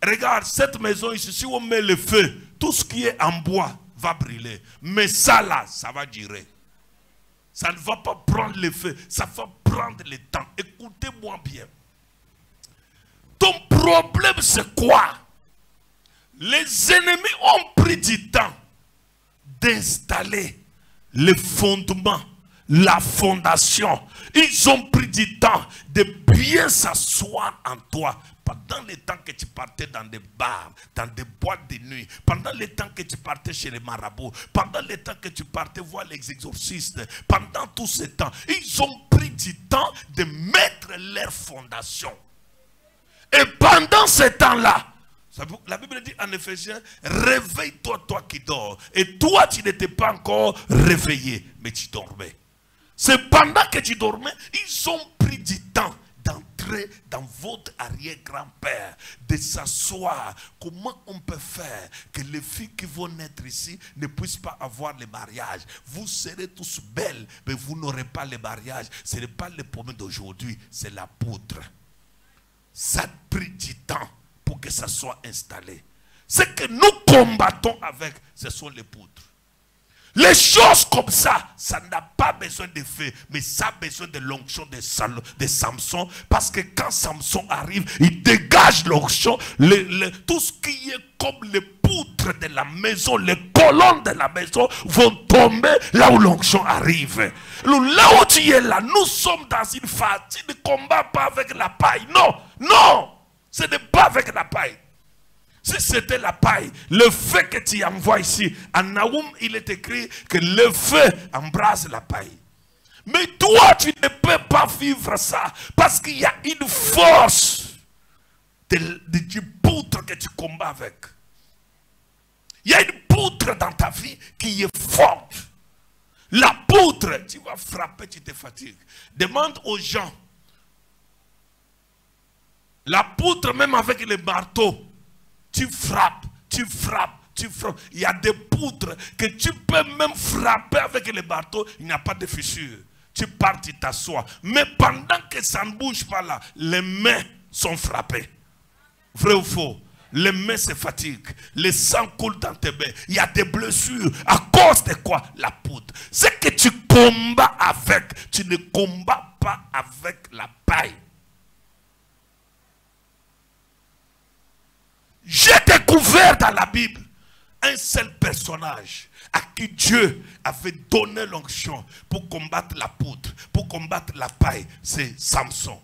Regarde, cette maison ici, si on met le feu, tout ce qui est en bois va brûler. Mais ça là, ça va durer. Ça ne va pas prendre le feu, ça va prendre le temps. Écoutez-moi bien. Ton problème c'est quoi? Les ennemis ont pris du temps d'installer le fondement, la fondation. Ils ont pris du temps de bien s'asseoir en toi pendant le temps que tu partais dans des bars, dans des boîtes de nuit, pendant le temps que tu partais chez les marabouts, pendant le temps que tu partais voir les exorcistes, pendant tout ce temps, ils ont pris du temps de mettre leur fondation. Et pendant ce temps-là, la Bible dit en Éphésiens, réveille-toi, toi qui dors. Et toi, tu n'étais pas encore réveillé, mais tu dormais. C'est pendant que tu dormais, ils ont pris du temps d'entrer dans votre arrière-grand-père, de s'asseoir. Comment on peut faire que les filles qui vont naître ici ne puissent pas avoir le mariage? Vous serez tous belles, mais vous n'aurez pas le mariage. Ce n'est pas le problème d'aujourd'hui, c'est la poudre. Ça a pris du temps pour que ça soit installé. Ce que nous combattons avec, ce sont les poudres. Les choses comme ça, ça n'a pas besoin de feu, mais ça a besoin de l'onction de Samson. Parce que quand Samson arrive, il dégage l'onction. Tout ce qui est comme les poutres de la maison, les colonnes de la maison vont tomber là où l'onction arrive. Là où tu es là, nous sommes dans une phase. Tu ne combats pas avec la paille. Non, non, ce n'est pas avec la paille. Si c'était la paille, le feu que tu envoies ici, en Naoum, il est écrit que le feu embrase la paille. Mais toi, tu ne peux pas vivre ça, parce qu'il y a une force du poutre que tu combats avec. Il y a une poutre dans ta vie qui est forte. La poutre, tu vas frapper, tu te fatigues. Demande aux gens. La poutre, même avec les marteaux, tu frappes, tu frappes, tu frappes. Il y a des poutres que tu peux même frapper avec les marteaux, il n'y a pas de fissure. Tu pars, tu t'assois. Mais pendant que ça ne bouge pas là, les mains sont frappées. Vrai ou faux? Les mains se fatiguent, le sang coule dans tes mains. Il y a des blessures. À cause de quoi? La poudre. Ce que tu combats avec, tu ne combats pas avec la paille. J'ai découvert dans la Bible un seul personnage à qui Dieu avait donné l'onction pour combattre la poudre, pour combattre la paille. C'est Samson.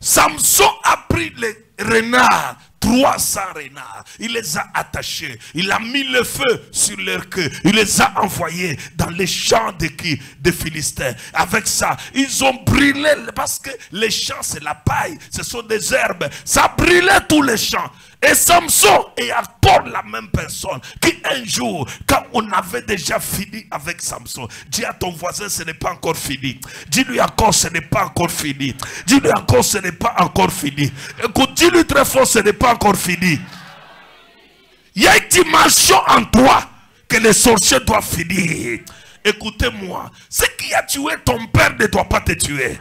Samson a pris les renards, 300 renards. Il les a attachés. Il a mis le feu sur leur queue. Il les a envoyés dans les champs des Philistins. Avec ça, ils ont brûlé, parce que les champs, c'est la paille. Ce sont des herbes. Ça brûlait tous les champs. Et Samson est encore la même personne qui un jour, quand on avait déjà fini avec Samson, dis à ton voisin, ce n'est pas encore fini. Dis-lui encore, ce n'est pas encore fini. Dis-lui encore, ce n'est pas encore fini. Écoute, dis-lui très fort, ce n'est pas encore fini. Il y a une dimension en toi que les sorciers doivent finir. Écoutez-moi, ce qui a tué ton père ne doit pas te tuer.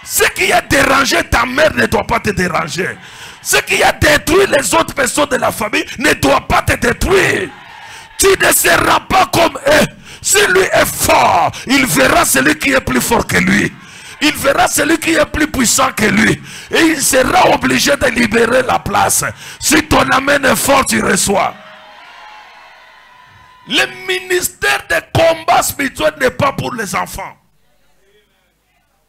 Ce qui a dérangé ta mère ne doit pas te déranger. Ce qui a détruit les autres personnes de la famille ne doit pas te détruire. Tu ne seras pas comme eux. Si lui est fort, il verra celui qui est plus fort que lui. Il verra celui qui est plus puissant que lui. Et il sera obligé de libérer la place. Si ton amen est fort, tu reçois. Le ministère de combat spirituel n'est pas pour les enfants.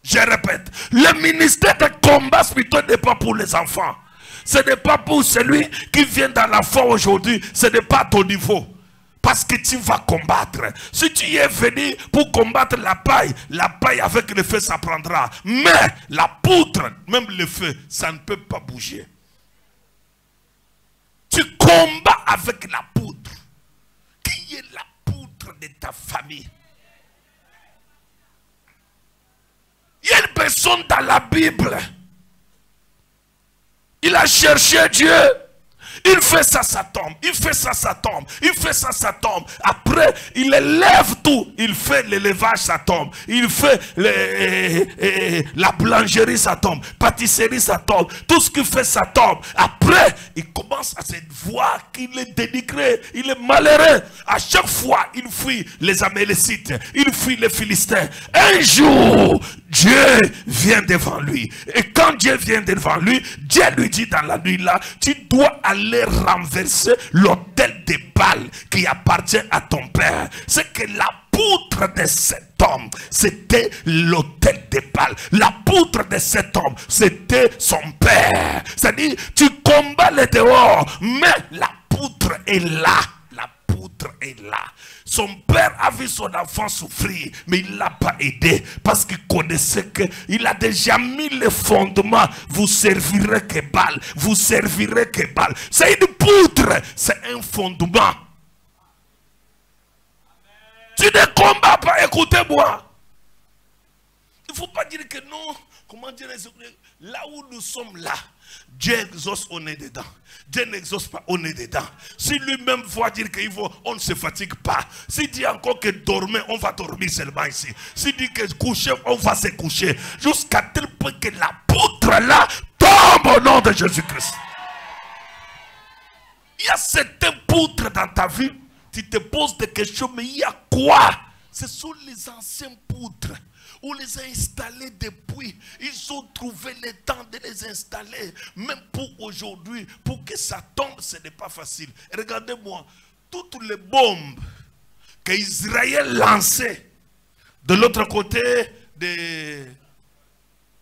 Je répète, le ministère de combat spirituel n'est pas pour les enfants. Ce n'est pas pour celui qui vient dans la foi aujourd'hui. Ce n'est pas à ton niveau. Parce que tu vas combattre. Si tu es venu pour combattre la paille avec le feu ça prendra. Mais la poutre, même le feu, ça ne peut pas bouger. Tu combats avec la poudre. Qui est la poudre de ta famille? Il y a une personne dans la Bible. Il a cherché Dieu. Il fait ça, ça tombe. Il fait ça, ça tombe. Il fait ça, ça tombe. Après, il élève tout. Il fait l'élevage, ça tombe. Il fait la boulangerie, ça tombe. Pâtisserie, ça tombe. Tout ce qu'il fait, ça tombe. Après, il commence à se voir qu'il est dénigré. Il est malheureux. À chaque fois, il fuit les Amalécites. Il fuit les Philistins. Un jour, Dieu vient devant lui. Et quand Dieu vient devant lui, Dieu lui dit dans la nuit là, tu dois aller renverser l'autel des Baal qui appartient à ton père. C'est que la poutre de cet homme, c'était l'autel de Baal. La poutre de cet homme, c'était son père. C'est-à-dire, tu combats le dehors, mais la poutre est là. La poutre est là. Son père a vu son enfant souffrir, mais il ne l'a pas aidé parce qu'il connaissait qu'il a déjà mis le fondement. Vous servirez que Baal, vous servirez que Baal. C'est une poutre, c'est un fondement. Tu ne combats pas, écoutez-moi. Il ne faut pas dire que non. Comment dire, là où nous sommes là, Dieu exauce, on est dedans. Dieu n'exauce pas, on est dedans. Si lui-même voit dire qu'on ne se fatigue pas. S'il dit encore que dormir, on va dormir seulement ici. S'il dit que coucher, on va se coucher. Jusqu'à tel point que la poutre là tombe au nom de Jésus-Christ. Il y a certaines poutres dans ta vie. Tu te poses des questions, mais il y a quoi? Ce sont les anciennes poutres. On les a installés depuis. Ils ont trouvé le temps de les installer. Même pour aujourd'hui, pour que ça tombe, ce n'est pas facile. Regardez-moi, toutes les bombes qu'Israël lançait de l'autre côté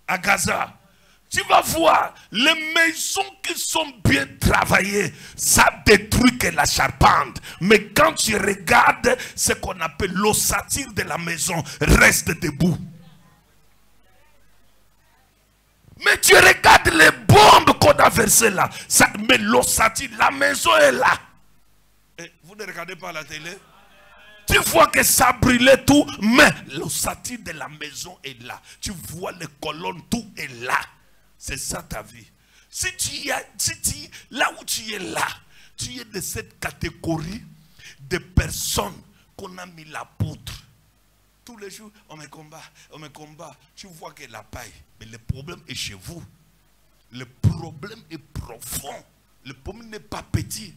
à Gaza. Tu vas voir, les maisons qui sont bien travaillées, ça détruit que la charpente. Mais quand tu regardes ce qu'on appelle l'ossature de la maison, reste debout. Mais tu regardes les bombes qu'on a versées là, ça, mais l'ossature, la maison est là. Et vous ne regardez pas la télé? Tu vois que ça brûlait tout, mais l'ossature de la maison est là. Tu vois les colonnes, tout est là. C'est ça ta vie. Là où tu es là, tu es de cette catégorie de personnes qu'on a mis la poutre. Tous les jours, on me combat. Tu vois que la paille. Mais le problème est chez vous. Le problème est profond. Le problème n'est pas petit.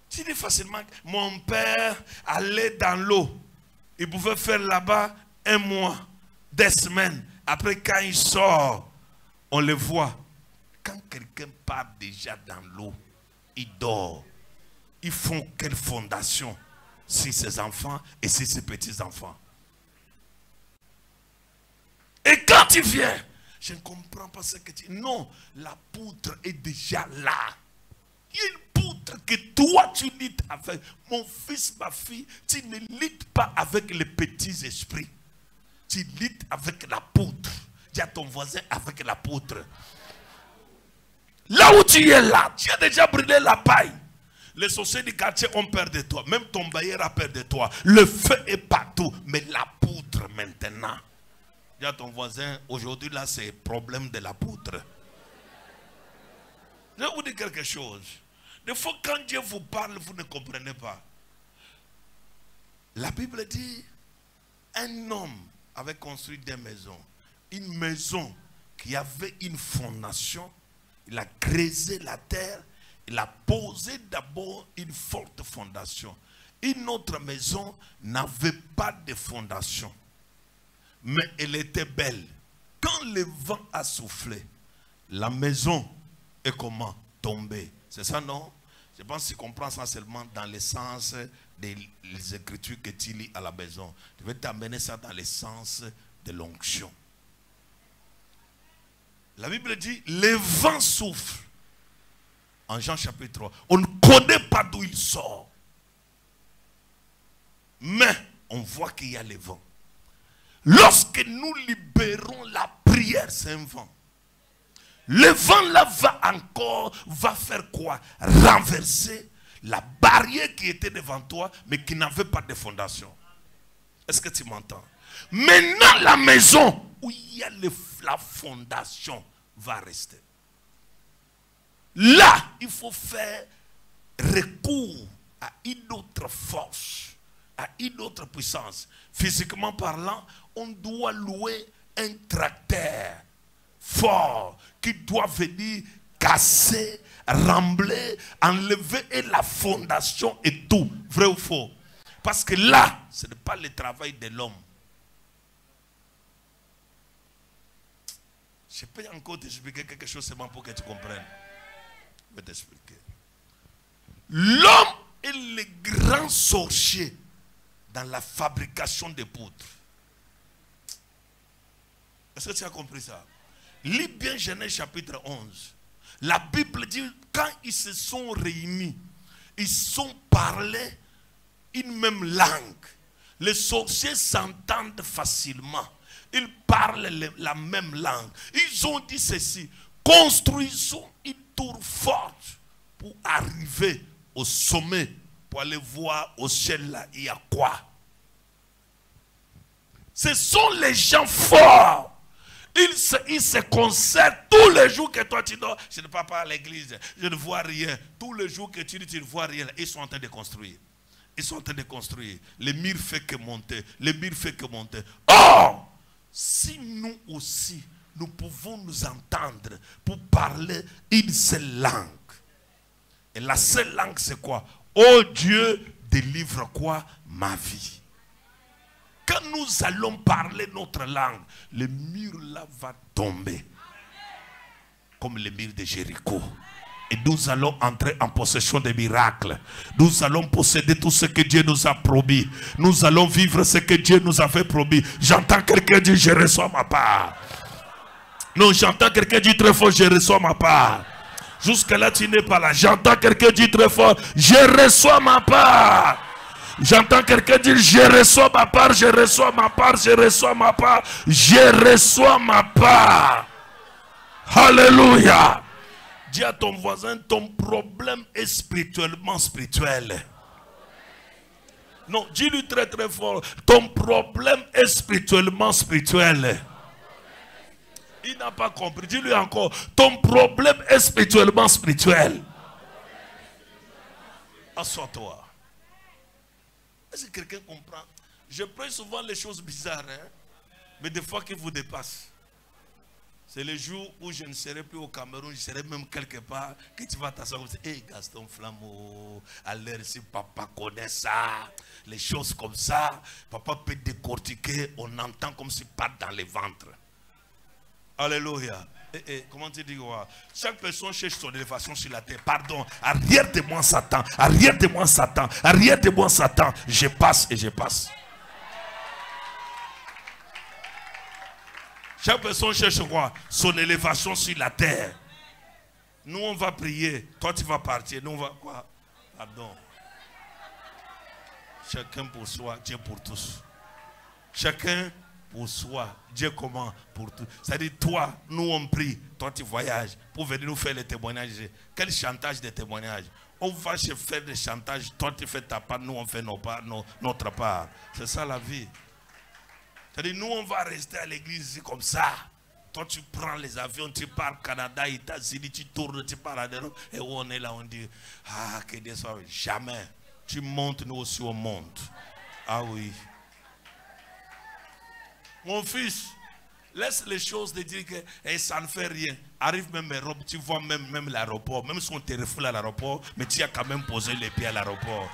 Tu dis facilement, mon père allait dans l'eau. Il pouvait faire là-bas 1 mois, 2 semaines. Après, quand il sort, on le voit. Quand quelqu'un part déjà dans l'eau, il dort. Ils font quelle fondation sur ses enfants et sur ses petits-enfants? Et quand tu viens, je ne comprends pas ce que tu dis. Non, la poutre est déjà là. Il y a une poutre que toi tu lides avec. Mon fils, ma fille, tu ne lides pas avec les petits esprits. Tu lides avec la poutre. Dis à ton voisin avec la poutre. Là où tu es là, tu as déjà brûlé la paille. Les sorciers du quartier ont peur de toi. Même ton bailleur a peur de toi. Le feu est partout. Mais la poutre maintenant. Dis à ton voisin, aujourd'hui là c'est le problème de la poutre. Je vais vous dire quelque chose. Des fois quand Dieu vous parle, vous ne comprenez pas. La Bible dit, un homme avait construit des maisons. Une maison qui avait une fondation. Il a creusé la terre. Il a posé d'abord une forte fondation. Une autre maison n'avait pas de fondation. Mais elle était belle. Quand le vent a soufflé, la maison est comment? Tombée. C'est ça, non? Je pense que tu comprends ça seulement dans le sens des écritures que tu lis à la maison. Je vais t'amener ça dans le sens de l'onction. La Bible dit, le vent souffle. En Jean chapitre 3. On ne connaît pas d'où il sort. Mais on voit qu'il y a le vent. Lorsque nous libérons la prière, c'est un vent. Le vent là va faire quoi? Renverser la barrière qui était devant toi, mais qui n'avait pas de fondation. Est-ce que tu m'entends? Maintenant, la maison où il y a la fondation va rester. Là, il faut faire recours à une autre force, à une autre puissance. Physiquement parlant, on doit louer un tracteur fort qui doit venir casser, rembler, enlever et la fondation et tout. Vrai ou faux? Parce que là, ce n'est pas le travail de l'homme. Je peux encore t'expliquer quelque chose seulement pour que tu comprennes. Je vais t'expliquer. L'homme est le grand sorcier dans la fabrication des poutres. Est-ce que tu as compris ça? Lis bien Genèse chapitre 11. La Bible dit, quand ils se sont réunis, ils sont parlé une même langue. Les sorciers s'entendent facilement. Ils parlent la même langue. Ils ont dit ceci: construisons une tour forte pour arriver au sommet, pour aller voir au ciel là, il y a quoi. Ce sont les gens forts. Ils se concertent tous les jours que toi tu dors. Je ne pars pas à l'église, je ne vois rien. Tous les jours que tu dis, tu ne vois rien. Ils sont en train de construire. Ils sont en train de construire. Le mur fait que monter. Le mur fait que monter. Or, si nous aussi, nous pouvons nous entendre pour parler une seule langue. Et la seule langue, c'est quoi? Oh Dieu, délivre quoi? Ma vie. Quand nous allons parler notre langue, le mur là va tomber. Comme le mur de Jéricho. Et nous allons entrer en possession des miracles. Nous allons posséder tout ce que Dieu nous a promis. Nous allons vivre ce que Dieu nous a fait promis. J'entends quelqu'un dire, je reçois ma part. Non, j'entends quelqu'un dire très fort, je reçois ma part. Jusque là, tu n'es pas là. J'entends quelqu'un dire très fort, je reçois ma part. J'entends quelqu'un dire, je reçois ma part, je reçois ma part, je reçois ma part, je reçois ma part. Alléluia. Dis à ton voisin, ton problème est spirituellement spirituel. Non, dis-lui très très fort, ton problème est spirituellement spirituel. Il n'a pas compris, dis-lui encore, ton problème est spirituellement spirituel. Assois-toi. Est-ce que quelqu'un comprend? Je prends souvent les choses bizarres, hein? Mais des fois qui vous dépassent. C'est le jour où je ne serai plus au Cameroun, je serai même quelque part, que tu vas t'asseoir comme ça. Hé, Gaston Flammeau, à l'heure si papa connaît ça, les choses comme ça, papa peut décortiquer, on entend comme si pas dans les ventres. Alléluia. Comment tu dis quoi? Chaque personne cherche son élévation sur la terre. Pardon, arrière de moi Satan, arrière de moi Satan, arrière de moi Satan. Je passe et je passe. Chaque personne cherche quoi? Son élévation sur la terre. Nous on va prier, toi tu vas partir, nous on va quoi? Pardon. Chacun pour soi, Dieu pour tous. Chacun pour soi, Dieu comment? Pour tous. C'est-à-dire toi, nous on prie, toi tu voyages pour venir nous faire les témoignages. Quel chantage de témoignages? On va se faire des chantages, toi tu fais ta part, nous on fait notre part. C'est ça la vie. C'est-à-dire nous on va rester à l'église comme ça. Toi tu prends les avions, tu pars au Canada, États-Unis, tu tournes, tu pars à l'Europe. Et où on est là, on dit, ah que Dieu soit. Jamais. Tu montes, nous aussi on monte. Ah oui. Mon fils, laisse les choses de dire que ça ne fait rien. Arrive même à Europe, tu vois même l'aéroport. Même si on te refoule à l'aéroport, mais tu as quand même posé les pieds à l'aéroport.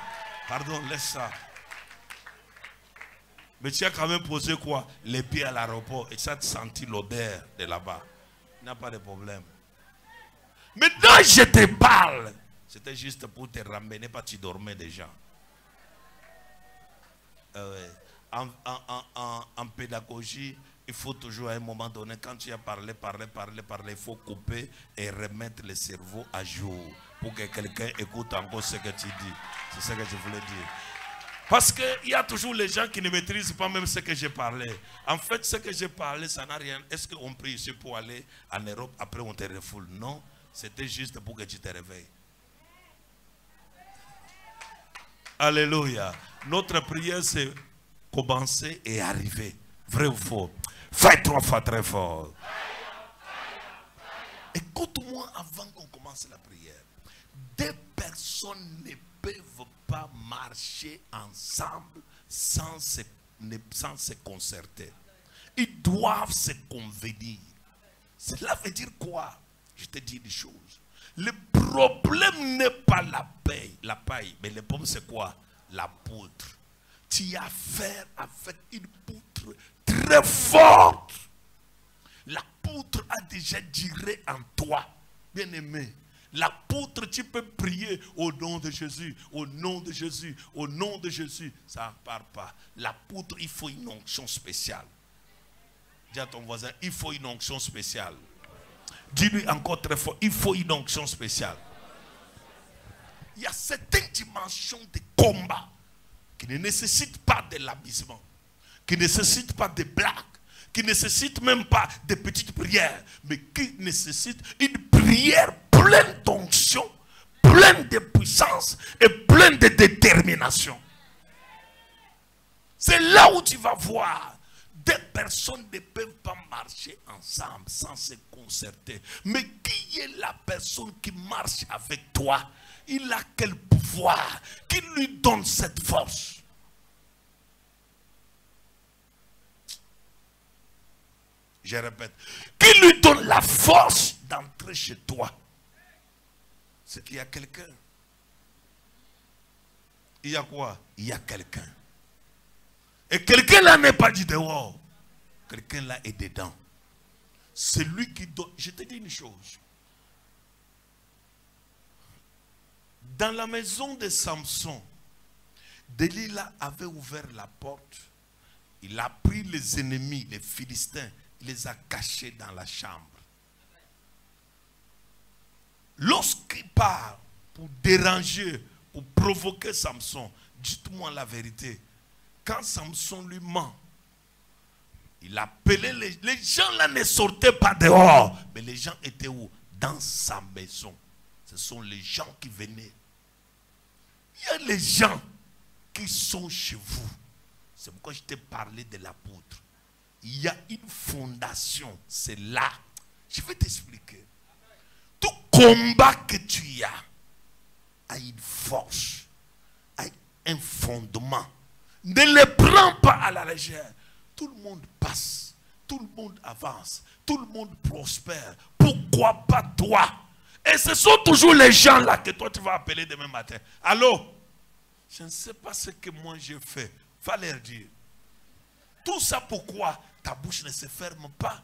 Pardon, laisse ça. Mais tu as quand même posé quoi? Les pieds à l'aéroport. Et tu as senti l'odeur de là-bas. Il n'y a pas de problème. Maintenant, je te parle. C'était juste pour te ramener, pas tu dormais déjà. En pédagogie, il faut toujours à un moment donné, quand tu as parlé, il faut couper et remettre le cerveau à jour pour que quelqu'un écoute encore ce que tu dis. C'est ce que je voulais dire. Parce qu'il y a toujours les gens qui ne maîtrisent pas même ce que j'ai parlé. En fait, ce que j'ai parlé, ça n'a rien. Est-ce qu'on prie ici pour aller en Europe, après on te refoule? Non, c'était juste pour que tu te réveilles. Alléluia. Notre prière, c'est commencer et arriver. Vrai ou faux? Fais 3 fois très fort. Écoute-moi avant qu'on commence la prière. Des personnes ne peuvent pas marcher ensemble sans se concerter. Ils doivent se convenir. Cela veut dire quoi? Je te dis des choses. Le problème n'est pas la paille, mais le problème c'est quoi? La poutre. Tu as affaire avec une poutre très forte. La poutre a déjà duré en toi. Bien aimé, L'apôtre, tu peux prier au nom de Jésus, au nom de Jésus, au nom de Jésus. Ça ne part pas. L'apôtre, il faut une onction spéciale. Dis à ton voisin, il faut une onction spéciale. Dis-lui encore très fort, il faut une onction spéciale. Il y a certaines dimensions de combat qui ne nécessitent pas de l'abusement, qui ne nécessitent pas de blagues, qui ne nécessitent même pas de petites prières, mais qui nécessitent une prière pleine d'onction, pleine de puissance et pleine de détermination. C'est là où tu vas voir. Des personnes ne peuvent pas marcher ensemble sans se concerter. Mais qui est la personne qui marche avec toi? Il a quel pouvoir? Qui lui donne cette force? Je répète. Qui lui donne la force d'entrer chez toi? C'est qu'il y a quelqu'un. Il y a quoi? Il y a quelqu'un. Et quelqu'un là n'est pas du dehors. Quelqu'un là est dedans. C'est lui qui donne. Je te dis une chose. Dans la maison de Samson, Delilah avait ouvert la porte. Il a pris les ennemis, les Philistins, il les a cachés dans la chambre. Lorsqu'il part pour déranger, pour provoquer Samson, dites-moi la vérité. Quand Samson lui ment, il appelait les gens là ne sortaient pas dehors, mais les gens étaient où? Dans sa maison. Ce sont les gens qui venaient. Il y a les gens qui sont chez vous. C'est pourquoi je t'ai parlé de l'apôtre. Il y a une fondation, c'est là. Je vais t'expliquer. Tout combat que tu as a une force, a un fondement. Ne les prends pas à la légère. Tout le monde passe, tout le monde avance, tout le monde prospère. Pourquoi pas toi? Et ce sont toujours les gens là que toi tu vas appeler demain matin. Allô? Je ne sais pas ce que moi j'ai fait. Va leur dire. Tout ça pourquoi ta bouche ne se ferme pas?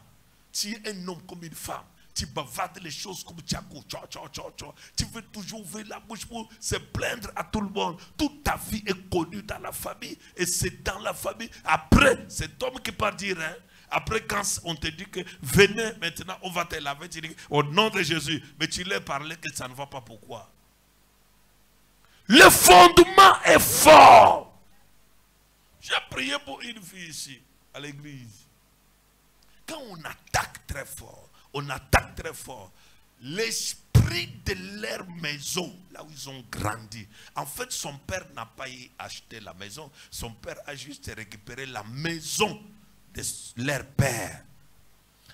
Tu es un homme comme une femme. Tu bavardes les choses comme Tchakou. Tu veux toujours ouvrir la bouche pour se plaindre à tout le monde. Toute ta vie est connue dans la famille. Et c'est dans la famille. Après, cet homme qui part dire, hein, après quand on te dit que venez maintenant, on va te laver, tu dis au nom de Jésus. Mais tu leur parlais que ça ne va pas. Pourquoi? Le fondement est fort. J'ai prié pour une fille ici, à l'église. Quand on attaque très fort, l'esprit de leur maison, là où ils ont grandi. En fait, son père n'a pas acheté la maison. Son père a juste récupéré la maison de leur père.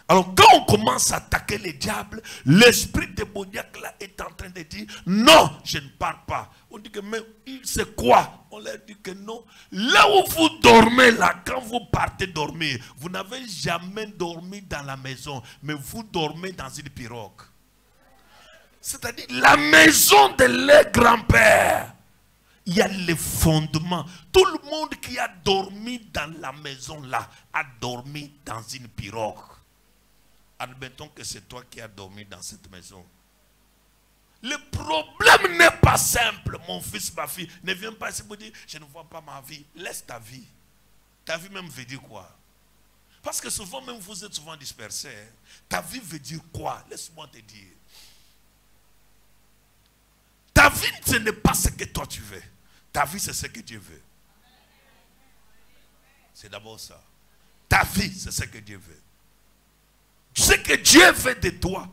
Alors, quand on commence à attaquer les diables, l'esprit démoniaque là est en train de dire non, je ne pars pas. On dit que mais c'est quoi? On leur dit que non. Là où vous dormez là, quand vous partez dormir, vous n'avez jamais dormi dans la maison, mais vous dormez dans une pirogue. C'est-à-dire la maison de leur grand-père. Il y a les fondements. Tout le monde qui a dormi dans la maison là a dormi dans une pirogue. Admettons que c'est toi qui as dormi dans cette maison. Le problème n'est pas simple, mon fils, ma fille. Ne viens pas ici pour dire, je ne vois pas ma vie. Laisse ta vie. Ta vie même veut dire quoi? Parce que souvent même vous êtes souvent dispersés. Hein? Ta vie veut dire quoi? Laisse-moi te dire. Ta vie, ce n'est pas ce que toi tu veux. Ta vie, c'est ce que Dieu veut. C'est d'abord ça. Ta vie, c'est ce que Dieu veut. Ce que Dieu veut de toi,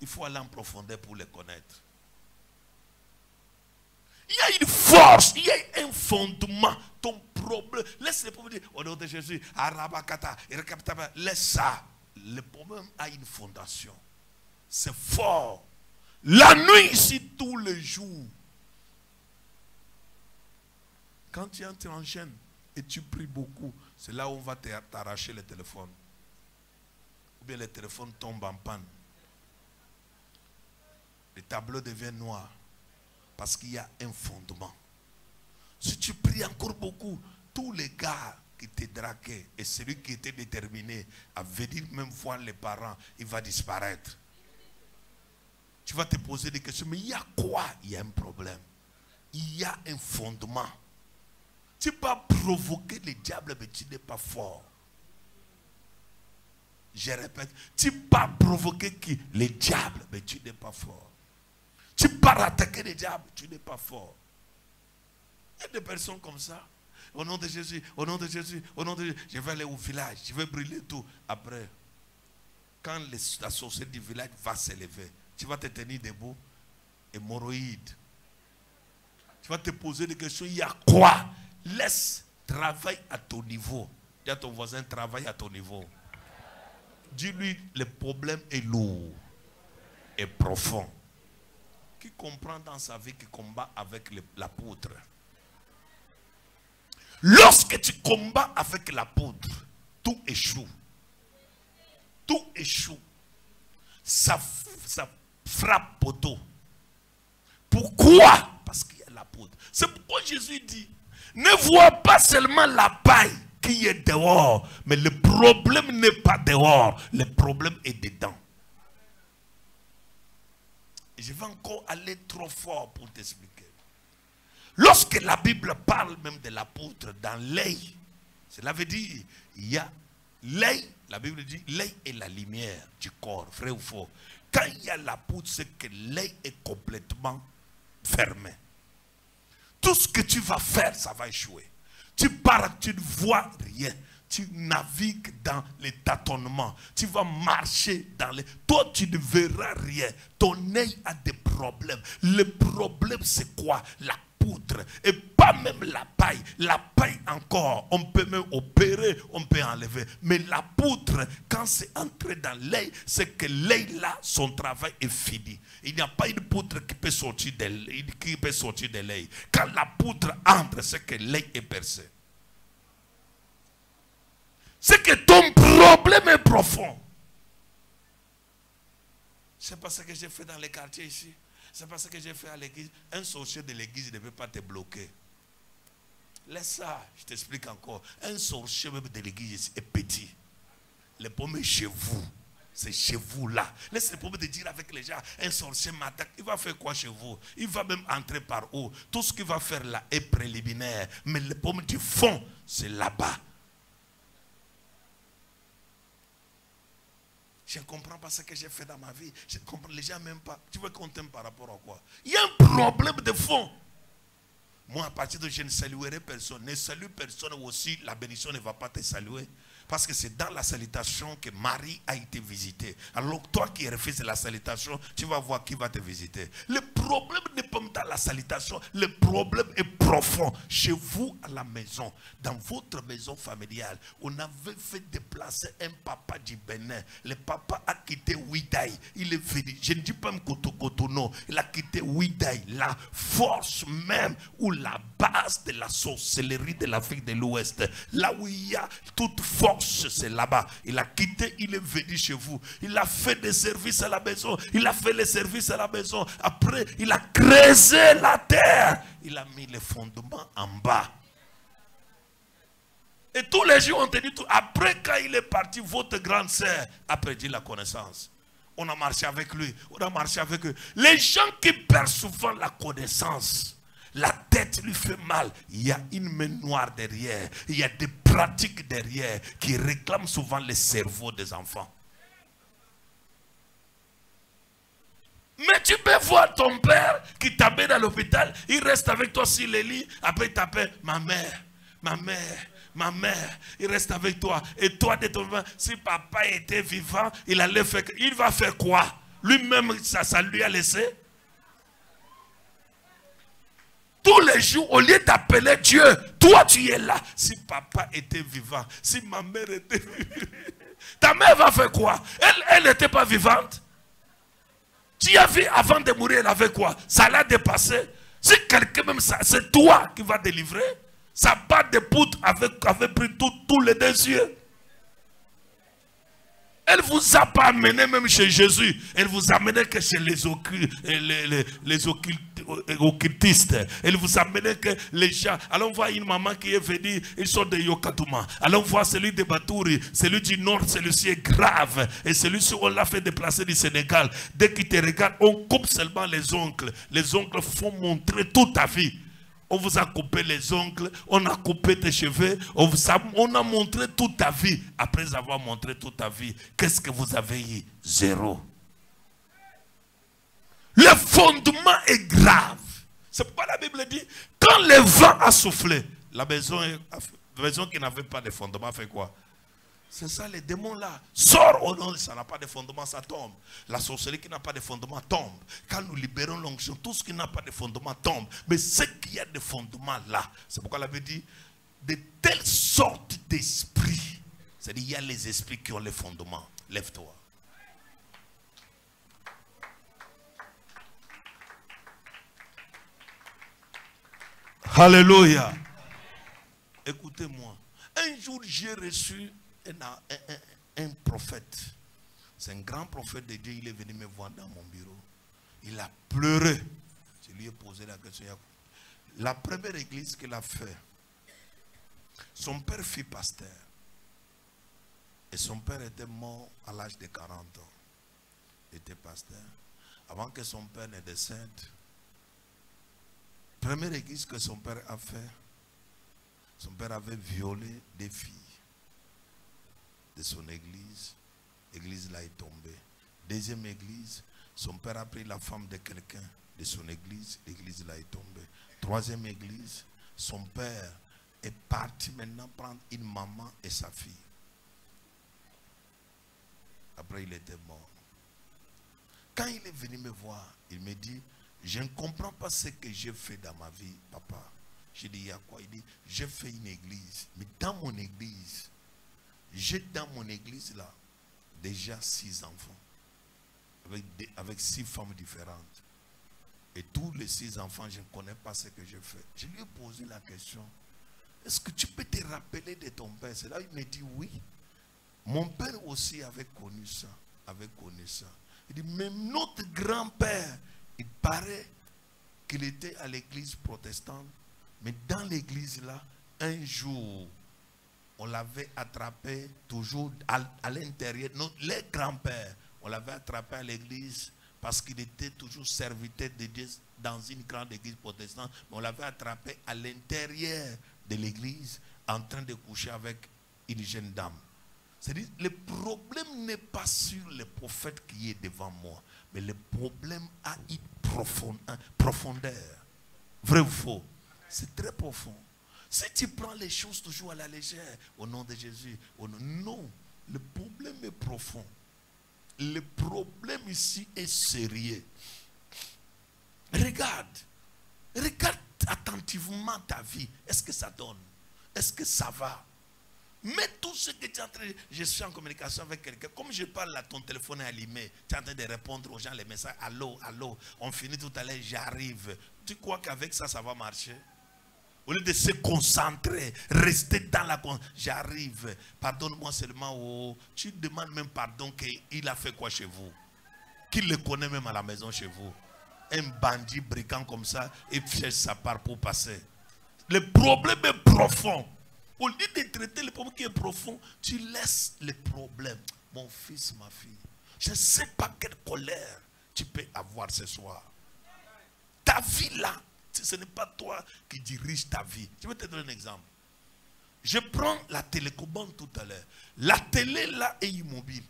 il faut aller en profondeur pour le connaître. Il y a une force, il y a un fondement. Ton problème, laisse le problème dire, au nom de Jésus, laisse ça. Le problème a une fondation. C'est fort. La nuit ici, tous les jours. Quand tu entres en chaîne et tu pries beaucoup, c'est là où on va t'arracher le téléphone. Ou bien le téléphone tombe en panne. Le tableau devient noir. Parce qu'il y a un fondement. Si tu pries encore beaucoup, tous les gars qui te draguaient et celui qui était déterminé à venir même voir les parents, il va disparaître. Tu vas te poser des questions, mais il y a quoi? Il y a un problème. Il y a un fondement. Tu peux provoquer le diable, mais tu n'es pas fort. Je répète, tu peux provoquer qui? Le diable, mais tu n'es pas fort. Tu peux attaquer le diable, tu n'es pas fort. Il y a des personnes comme ça. Au nom de Jésus, au nom de Jésus, au nom de Jésus, je vais aller au village, je vais brûler tout. Après, quand la sorcière du village va s'élever, tu vas te tenir debout, hémorroïde. Tu vas te poser des questions, il y a quoi? Laisse, travaille à ton niveau. Dis à ton voisin, travaille à ton niveau. Dis-lui, le problème est lourd et profond. Qui comprend dans sa vie qui combat avec l'apôtre? Lorsque tu combats avec l'apôtre, tout échoue. Tout échoue. Ça frappe poteau. Pourquoi? Parce qu'il y a l'apôtre. C'est pourquoi Jésus dit, ne vois pas seulement la paille qui est dehors, mais le problème n'est pas dehors, le problème est dedans. Et je vais encore aller trop fort pour t'expliquer. Lorsque la Bible parle même de l'apôtre dans l'œil, cela veut dire, il y a l'œil, la Bible dit, l'œil est la lumière du corps, vrai ou faux. Quand il y a l'apôtre, c'est que l'œil est complètement fermé. Tout ce que tu vas faire, ça va échouer. Tu pars, tu ne vois rien. Tu navigues dans les tâtonnements. Tu vas marcher dans les... Toi, tu ne verras rien. Ton œil a des problèmes. Le problème, c'est quoi? La poudre. Et pas même la paille. La paille encore, on peut même opérer, on peut enlever. Mais la poudre, quand c'est entré dans l'œil, c'est que l'œil là, son travail est fini. Il n'y a pas une poudre qui peut sortir de l'œil. Quand la poudre entre, c'est que l'œil est percé. C'est que ton problème est profond. C'est pas ce que j'ai fait dans les quartiers ici. C'est pas ce que j'ai fait à l'église. Un sorcier de l'église ne peut pas te bloquer. Laisse ça, je t'explique encore. Un sorcier même de l'église est petit. Le problème est chez vous. C'est chez vous là. Laisse le problème de dire avec les gens, un sorcier m'attaque. Il va faire quoi chez vous? Il va même entrer par où? Tout ce qu'il va faire là est préliminaire. Mais le problème du fond, c'est là-bas. Je ne comprends pas ce que j'ai fait dans ma vie. Je ne comprends les gens même pas. Tu veux qu'on t'aime par rapport à quoi? Il y a un problème de fond. Moi, à partir de je ne saluerai personne. Ne salue personne aussi. La bénédiction ne va pas te saluer. Parce que c'est dans la salutation que Marie a été visitée. Alors toi qui refuses la salutation, tu vas voir qui va te visiter. Le problème n'est pas dans la salutation. Le problème est profond. Chez vous à la maison, dans votre maison familiale, on avait fait déplacer un papa du Bénin. Le papa a quitté Ouidaï. Il est venu. Je ne dis pas Cotonou. Il a quitté Ouidaï. La force même ou la base de la sorcellerie de l'Afrique de l'Ouest. Là où il y a toute force, c'est là-bas. Il a quitté, il est venu chez vous. Il a fait des services à la maison. Il a fait les services à la maison. Après, il a creusé la terre. Il a mis les fondements en bas. Et tous les jours ont tenu tout. Après, quand il est parti, votre grande sœur a perdu la connaissance. On a marché avec lui. On a marché avec eux. Les gens qui perdent souvent la connaissance, la tête lui fait mal. Il y a une main noire derrière. Il y a des pratiques derrière qui réclament souvent le cerveau des enfants. Mais tu peux voir ton père qui t'amène à l'hôpital. Il reste avec toi sur le lit. Après il t'appelle ma mère, ma mère, ma mère. Il reste avec toi. Et toi de ton vivant, si papa était vivant, il allait faire. Il va faire quoi? Lui-même, ça lui a laissé. Tous les jours, au lieu d'appeler Dieu, toi tu es là. Si papa était vivant, si ma mère était vivante, ta mère va faire quoi? Elle n'était pas vivante. Tu as vu avant de mourir, elle avait quoi? Ça l'a dépassé. Si quelqu'un même ça, c'est toi qui va délivrer. Sa batte de poudre avait pris tous les 2 yeux. Elle ne vous a pas amené même chez Jésus. Elle vous a amené que chez les occultes. occultistes. Il vous amenait que les gens. Allons voir une maman qui est venue, ils sont de Yokatuma. Allons voir celui de Batouri, celui du Nord, celui-ci est grave. Et celui-ci, on l'a fait déplacer du Sénégal. Dès qu'il te regarde, on coupe seulement les ongles. Les ongles font montrer toute ta vie. On vous a coupé les ongles, on a coupé tes cheveux, on a montré toute ta vie. Après avoir montré toute ta vie, qu'est-ce que vous avez eu? Zéro. Le fondement est grave. C'est pourquoi la Bible dit, quand le vent a soufflé, la maison qui n'avait pas de fondement fait quoi? C'est ça, les démons là. Sors au nom, ça n'a pas de fondement, ça tombe. La sorcellerie qui n'a pas de fondement tombe. Quand nous libérons l'onction, tout ce qui n'a pas de fondement tombe. Mais ce qui a de fondement là, c'est pourquoi la Bible dit, de telles sortes d'esprits. C'est-à-dire, il y a les esprits qui ont les fondements. Lève-toi. Alléluia. Écoutez-moi. Un jour, j'ai reçu un prophète. C'est un grand prophète de Dieu. Il est venu me voir dans mon bureau. Il a pleuré. Je lui ai posé la question. La première église qu'il a fait, son père fut pasteur. Et son père était mort à l'âge de 40 ans. Il était pasteur. Avant que son père ne décède, première église que son père a fait, son père avait violé des filles de son église. L'église là est tombée. Deuxième église, son père a pris la femme de quelqu'un de son église. L'église là est tombée. Troisième église, son père est parti maintenant prendre une maman et sa fille. Après, il était mort. Quand il est venu me voir, il me dit, je ne comprends pas ce que j'ai fait dans ma vie, papa. J'ai dit, il y a quoi? Il dit, j'ai fait une église. Mais dans mon église, j'ai dans mon église là, déjà 6 enfants. Avec 6 femmes différentes. Et tous les 6 enfants, je ne connais pas ce que j'ai fait. Je lui ai posé la question, est-ce que tu peux te rappeler de ton père? C'est là il me dit oui. Mon père aussi avait connu ça. Il dit, même notre grand-père, il paraît qu'il était à l'église protestante. Mais dans l'église là, un jour, on l'avait attrapé toujours à l'intérieur. Les grands-pères, on l'avait attrapé à l'église parce qu'il était toujours serviteur de Dieu dans une grande église protestante. Mais on l'avait attrapé à l'intérieur de l'église en train de coucher avec une jeune dame. C'est-à-dire, le problème n'est pas sur le prophète qui est devant moi, mais le problème a une profondeur. Vrai ou faux? C'est très profond. Si tu prends les choses toujours à la légère, au nom de Jésus, non, le problème est profond. Le problème ici est sérieux. Regarde attentivement ta vie. Est-ce que ça donne? Est-ce que ça va? Mais tout ce que tu es en train de... Je suis en communication avec quelqu'un. Comme je parle là, ton téléphone est allumé. Tu es en train de répondre aux gens les messages. Allô, allô. On finit tout à l'heure, j'arrive. Tu crois qu'avec ça, ça va marcher? Au lieu de se concentrer, rester dans la... J'arrive. Pardonne-moi seulement. Oh, tu demandes même pardon qu'il a fait quoi chez vous? Qu'il le connaît même à la maison chez vous. Un bandit brigand comme ça, il cherche sa part pour passer. Le problème est profond. Au lieu de traiter le problème qui est profond, tu laisses le problème. Mon fils, ma fille, je ne sais pas quelle colère tu peux avoir ce soir. Ta vie là, ce n'est pas toi qui dirige ta vie. Je vais te donner un exemple. Je prends la télécommande tout à l'heure. La télé là est immobile.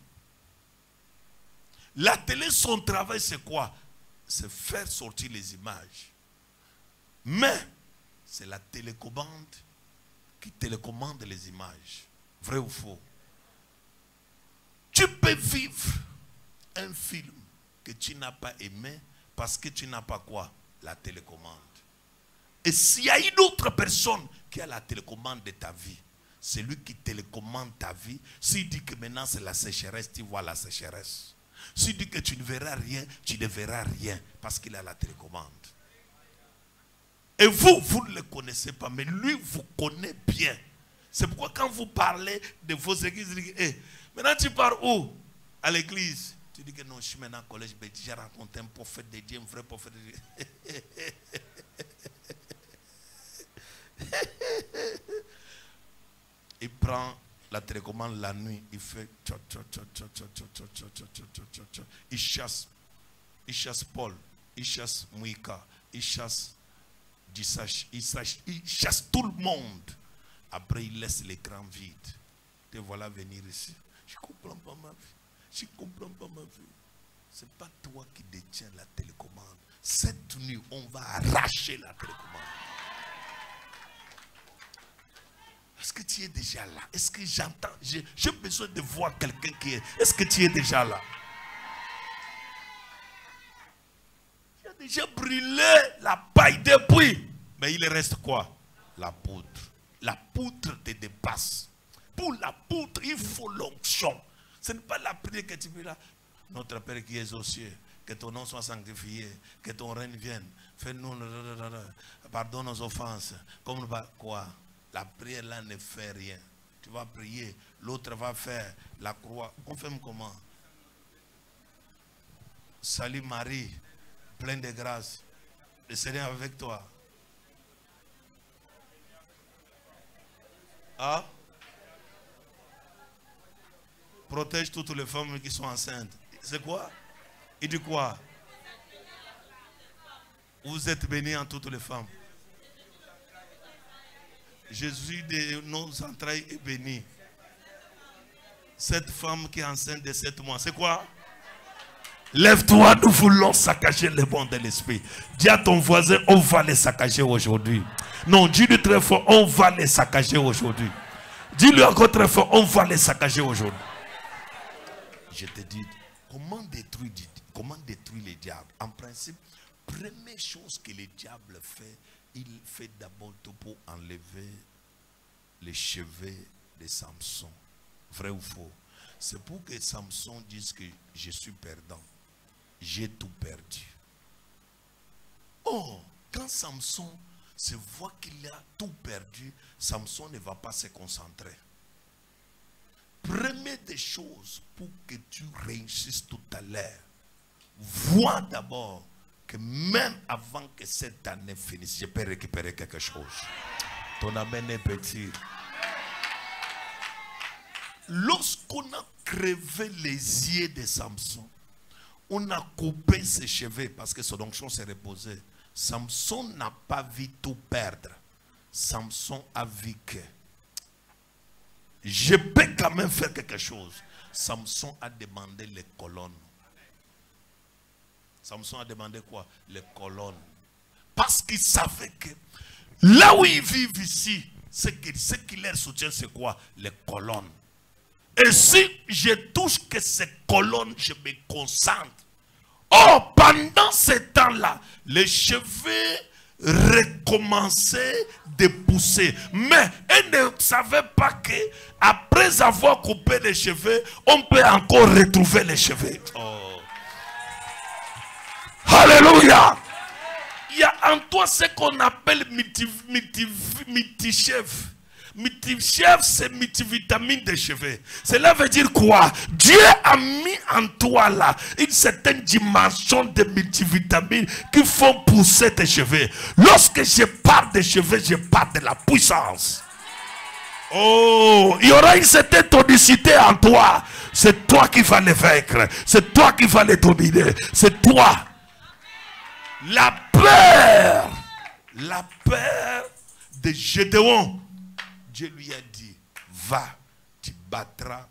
La télé, son travail c'est quoi? C'est faire sortir les images. Mais c'est la télécommande qui télécommande les images. Vrai ou faux? Tu peux vivre un film que tu n'as pas aimé parce que tu n'as pas quoi? La télécommande. Et s'il y a une autre personne qui a la télécommande de ta vie, c'est lui qui télécommande ta vie. S'il dit que maintenant c'est la sécheresse, tu vois la sécheresse. S'il dit que tu ne verras rien, tu ne verras rien parce qu'il a la télécommande. Et vous, vous ne le connaissez pas, mais lui vous connaît bien. C'est pourquoi quand vous parlez de vos églises, vous dites, hey, maintenant tu pars où? À l'église. Tu dis que non, je suis maintenant au collège, mais j'ai rencontré un prophète de Dieu, un vrai prophète de Dieu. Il prend la télécommande la nuit, il fait il chasse Paul, il chasse Mouika, il chasse Disach, il chasse tout le monde. Après il laisse l'écran vide. Te voilà venir ici. Je ne comprends pas ma vie. Je ne comprends pas ma vie. Ce n'est pas toi qui détiens la télécommande. Cette nuit, on va arracher la télécommande. Est-ce que tu es déjà là? Est-ce que j'entends? J'ai besoin de voir quelqu'un qui est. Est-ce que tu es déjà là? Tu as déjà brûlé la paille depuis. Mais il reste quoi? La poudre. La poudre te dépasse. Pour la poudre, il faut l'onction. Ce n'est pas la prière que tu peux là. Notre Père qui est aux cieux, que ton nom soit sanctifié, que ton règne vienne. Fais-nous, pardonne nos offenses. Comme quoi? La prière là ne fait rien. Tu vas prier, l'autre va faire la croix. On fait comment? Salut Marie, pleine de grâce. Le Seigneur est avec toi. Ah? Protège toutes les femmes qui sont enceintes. C'est quoi? Il dit quoi? Vous êtes bénis en toutes les femmes. Jésus de nos entrailles est béni. Cette femme qui est enceinte de 7 mois, c'est quoi? Lève-toi, nous voulons saccager les bons de l'esprit. Dis à ton voisin, on va les saccager aujourd'hui. Non, dis-lui très fort, on va les saccager aujourd'hui. Dis-lui encore très fort, on va les saccager aujourd'hui. Je te dis, comment détruire le diable? En principe, première chose que le diable fait, il fait d'abord tout pour enlever les cheveux de Samson. Vrai ou faux? C'est pour que Samson dise que je suis perdant. J'ai tout perdu. Oh, quand Samson se voit qu'il a tout perdu, Samson ne va pas se concentrer. Première des choses pour que tu réussisses tout à l'heure, vois d'abord que même avant que cette année finisse, je peux récupérer quelque chose. Ton amen est petit. Lorsqu'on a crevé les yeux de Samson, on a coupé ses cheveux parce que son onction s'est reposée. Samson n'a pas vu tout perdre. Samson a vu que je peux quand même faire quelque chose. Samson a demandé les colonnes. Samson a demandé quoi? Les colonnes. Parce qu'il savait que là où ils vivent ici, ce qui leur soutient, c'est quoi? Les colonnes. Et si je touche que ces colonnes, je me concentre. Oh, pendant ce temps-là, les cheveux recommençaient de pousser. Mais elle ne savait pas que après avoir coupé les cheveux, on peut encore retrouver les cheveux. Oh. Alléluia. Il y a en toi ce qu'on appelle multichef. Multichef, c'est multivitamine des cheveux. Cela veut dire quoi? Dieu a mis en toi là une certaine dimension de multivitamines qui font pousser tes cheveux. Lorsque je parle des cheveux, je parle de la puissance. Oh, il y aura une certaine tonicité en toi. C'est toi qui vas les vaincre. C'est toi qui vas les dominer. C'est toi. La peur de Gédéon. Dieu lui a dit, va, tu battras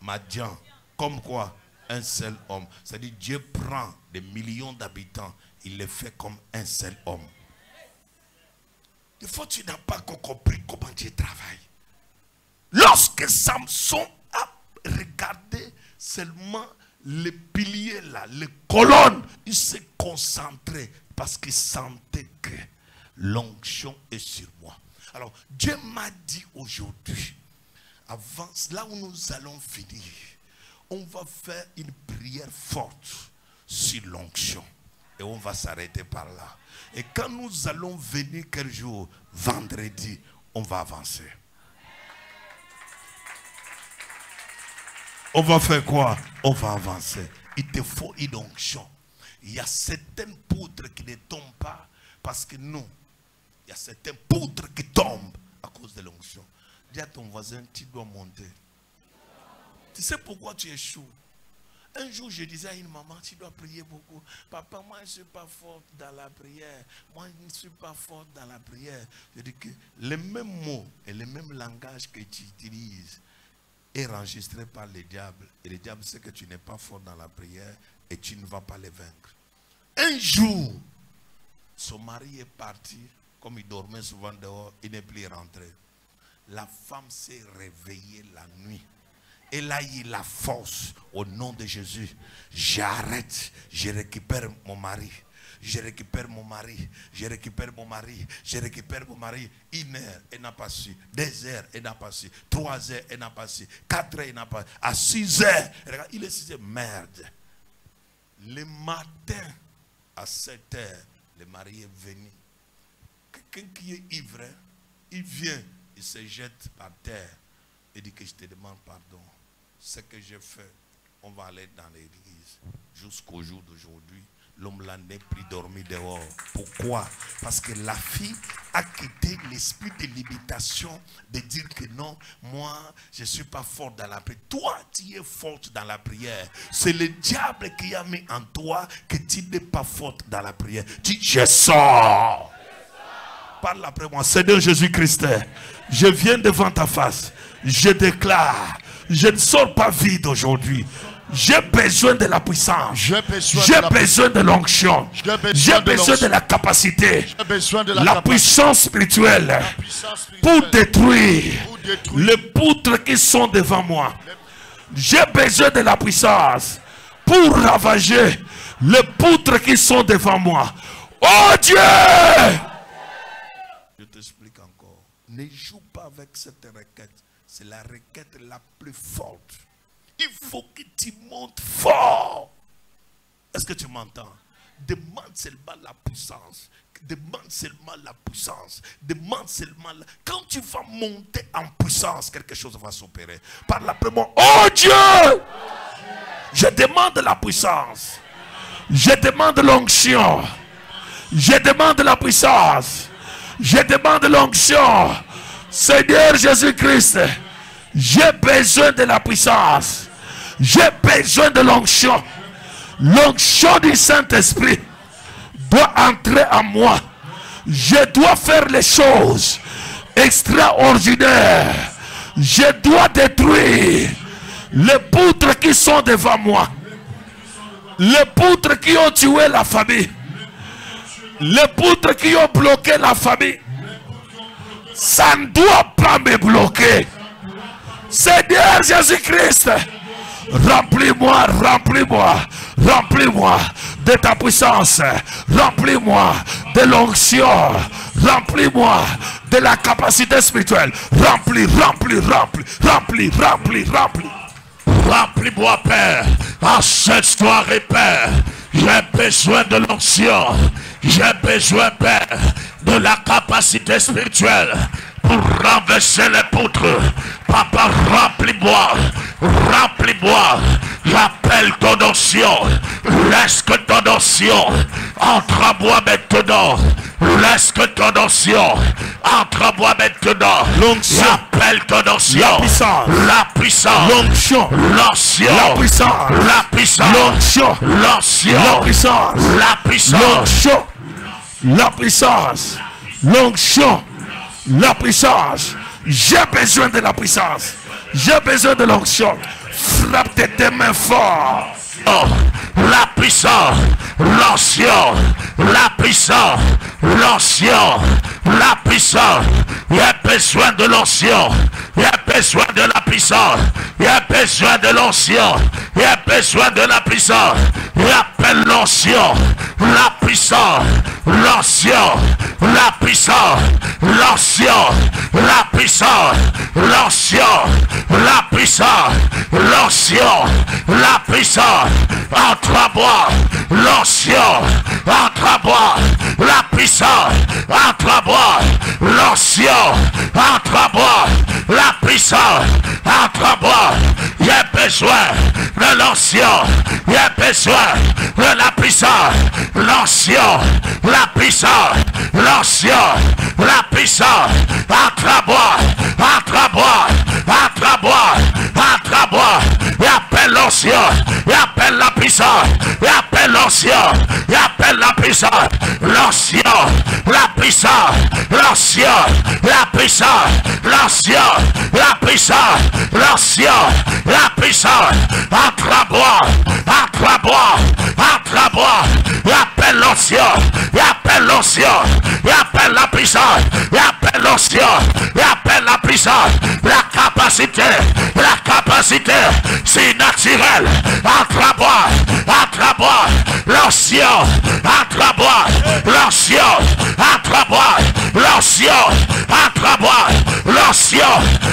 Madian. Comme quoi? Un seul homme. C'est-à-dire Dieu prend des millions d'habitants, il les fait comme un seul homme. Des fois tu n'as pas compris comment Dieu travaille. Lorsque Samson a regardé seulement les piliers là, les colonnes, il s'est concentré parce qu'il sentait que l'onction est sur moi. Alors, Dieu m'a dit aujourd'hui, avant, là où nous allons finir, on va faire une prière forte sur l'onction. Et on va s'arrêter par là. Et quand nous allons venir quel jour? Vendredi, on va avancer. On va faire quoi? On va avancer. il te faut une onction. Il y a certaines poudres qui ne tombent pas parce que nous, il y a certaines poudres qui tombent à cause de l'onction. Dis à ton voisin, tu dois monter. Tu sais pourquoi tu échoues? Un jour, je disais à une maman, tu dois prier beaucoup. Papa, moi, je ne suis pas forte dans la prière. Moi, je ne suis pas forte dans la prière. Je dis que les mêmes mots et le même langage que tu utilises est enregistré par le diable. Et le diable sait que tu n'es pas fort dans la prière et tu ne vas pas les vaincre. Un jour, son mari est parti. Comme il dormait souvent dehors, il n'est plus rentré. La femme s'est réveillée la nuit. Elle a eu la force au nom de Jésus. J'arrête, je récupère mon mari. Je récupère mon mari. Je récupère mon mari. Je récupère mon mari. 1 heure, elle n'a pas su. 2 heures, elle n'a pas su. 3 heures, elle n'a pas su. 4 heures, elle n'a pas su. À 6 heures, regarde, il est 6 heures. Merde. Le matin, à 7 heures, le mari est venu. Quelqu'un qui est ivre, il vient, il se jette par terre. Il dit que je te demande pardon. Ce que j'ai fait, on va aller dans l'église. Jusqu'au jour d'aujourd'hui, l'homme là n'est plus dormi dehors. Pourquoi? Parce que la fille a quitté l'esprit de limitation, de dire que non, moi, je ne suis pas forte dans la prière. Toi, tu es forte dans la prière. C'est le diable qui a mis en toi que tu n'es pas forte dans la prière. Dis, je sors. Parle après moi. Seigneur Jésus-Christ, je viens devant ta face. Je déclare, je ne sors pas vide aujourd'hui. J'ai besoin de la puissance. J'ai besoin de l'onction. J'ai besoin de la capacité. La puissance spirituelle pour détruire les poutres qui sont devant moi. J'ai besoin de la puissance pour ravager les poutres qui sont devant moi. Oh Dieu! Je t'explique encore. Ne joue pas avec cette requête. C'est la requête la plus forte. Il faut que tu montes fort. Est-ce que tu m'entends? Demande seulement la puissance. Demande seulement la puissance. Demande seulement quand tu vas monter en puissance, quelque chose va s'opérer. Parle après moi. Oh Dieu! Je demande la puissance. Je demande l'onction. Je demande la puissance. Je demande l'onction. Seigneur Jésus-Christ, j'ai besoin de la puissance. J'ai besoin de l'onction. L'onction du Saint-Esprit doit entrer en moi. Je dois faire les choses extraordinaires. Je dois détruire les poutres qui sont devant moi. Les poutres qui ont tué la famille. Les poutres qui ont bloqué la famille. Ça ne doit pas me bloquer. Seigneur Jésus-Christ, remplis-moi, remplis-moi, remplis-moi de ta puissance, remplis-moi de l'onction, remplis-moi de la capacité spirituelle, remplis, remplis, remplis, remplis, remplis, remplis. Remplis-moi, Père, achète-toi, Père. J'ai besoin de l'onction, j'ai besoin, Père, de la capacité spirituelle pour renverser les poutres. Papa, remplis-moi, remplis-moi. J'appelle ton onction. Laisse que ton onction entre à moi maintenant. Laisse que ton onction entre à moi maintenant. J'appelle ton onction. La puissance. La puissance. L'onction. L'onction. La puissance. La puissance. L'onction. L'onction. La puissance. La puissance. L'onction. La puissance. L'onction. La puissance. J'ai besoin de la puissance. J'ai besoin de l'onction. Frappe de tes mains fort. Oh, la puissance, l'onction, la puissance, l'onction, la puissance. Il y a besoin de l'onction. Il y a besoin de la puissance. Il y a besoin de l'onction. Il y a besoin de la puissance. Il appelle l'onction, la puissance, l'onction, la puissance, l'onction, la puissance, l'onction, la puissance, l'onction, la puissance. Entre à moi, l'onction, entre à moi, la puissance, entre à moi, l'onction, entre à moi, la puissance, entre à moi. J'ai besoin de l'ancien. J'ai besoin de la puissance. L'ancien, la puissance, l'ancien, la puissance. Attrape-moi, attrape-moi, attrape-moi, attrape-moi. Il appelle l'ancien, il appelle la puissance, il appelle l'ancien, il appelle la puissance. L'ancien, la puissance, l'ancien, la puissance, l'ancien, la puissance, l'ancien, la puissance. Attrape-moi, attrape-moi, attrape-moi. Il appelle l'ancien, il appelle l'ancien, il appelle la puissance, il appelle l'ancien, il appelle la puissance, la capacité, c'est naturel. Attrape-moi, attrape-moi, l'ancien, attrape-moi, l'ancien, attrape-moi, l'ancien, attrape-moi, l'ancien,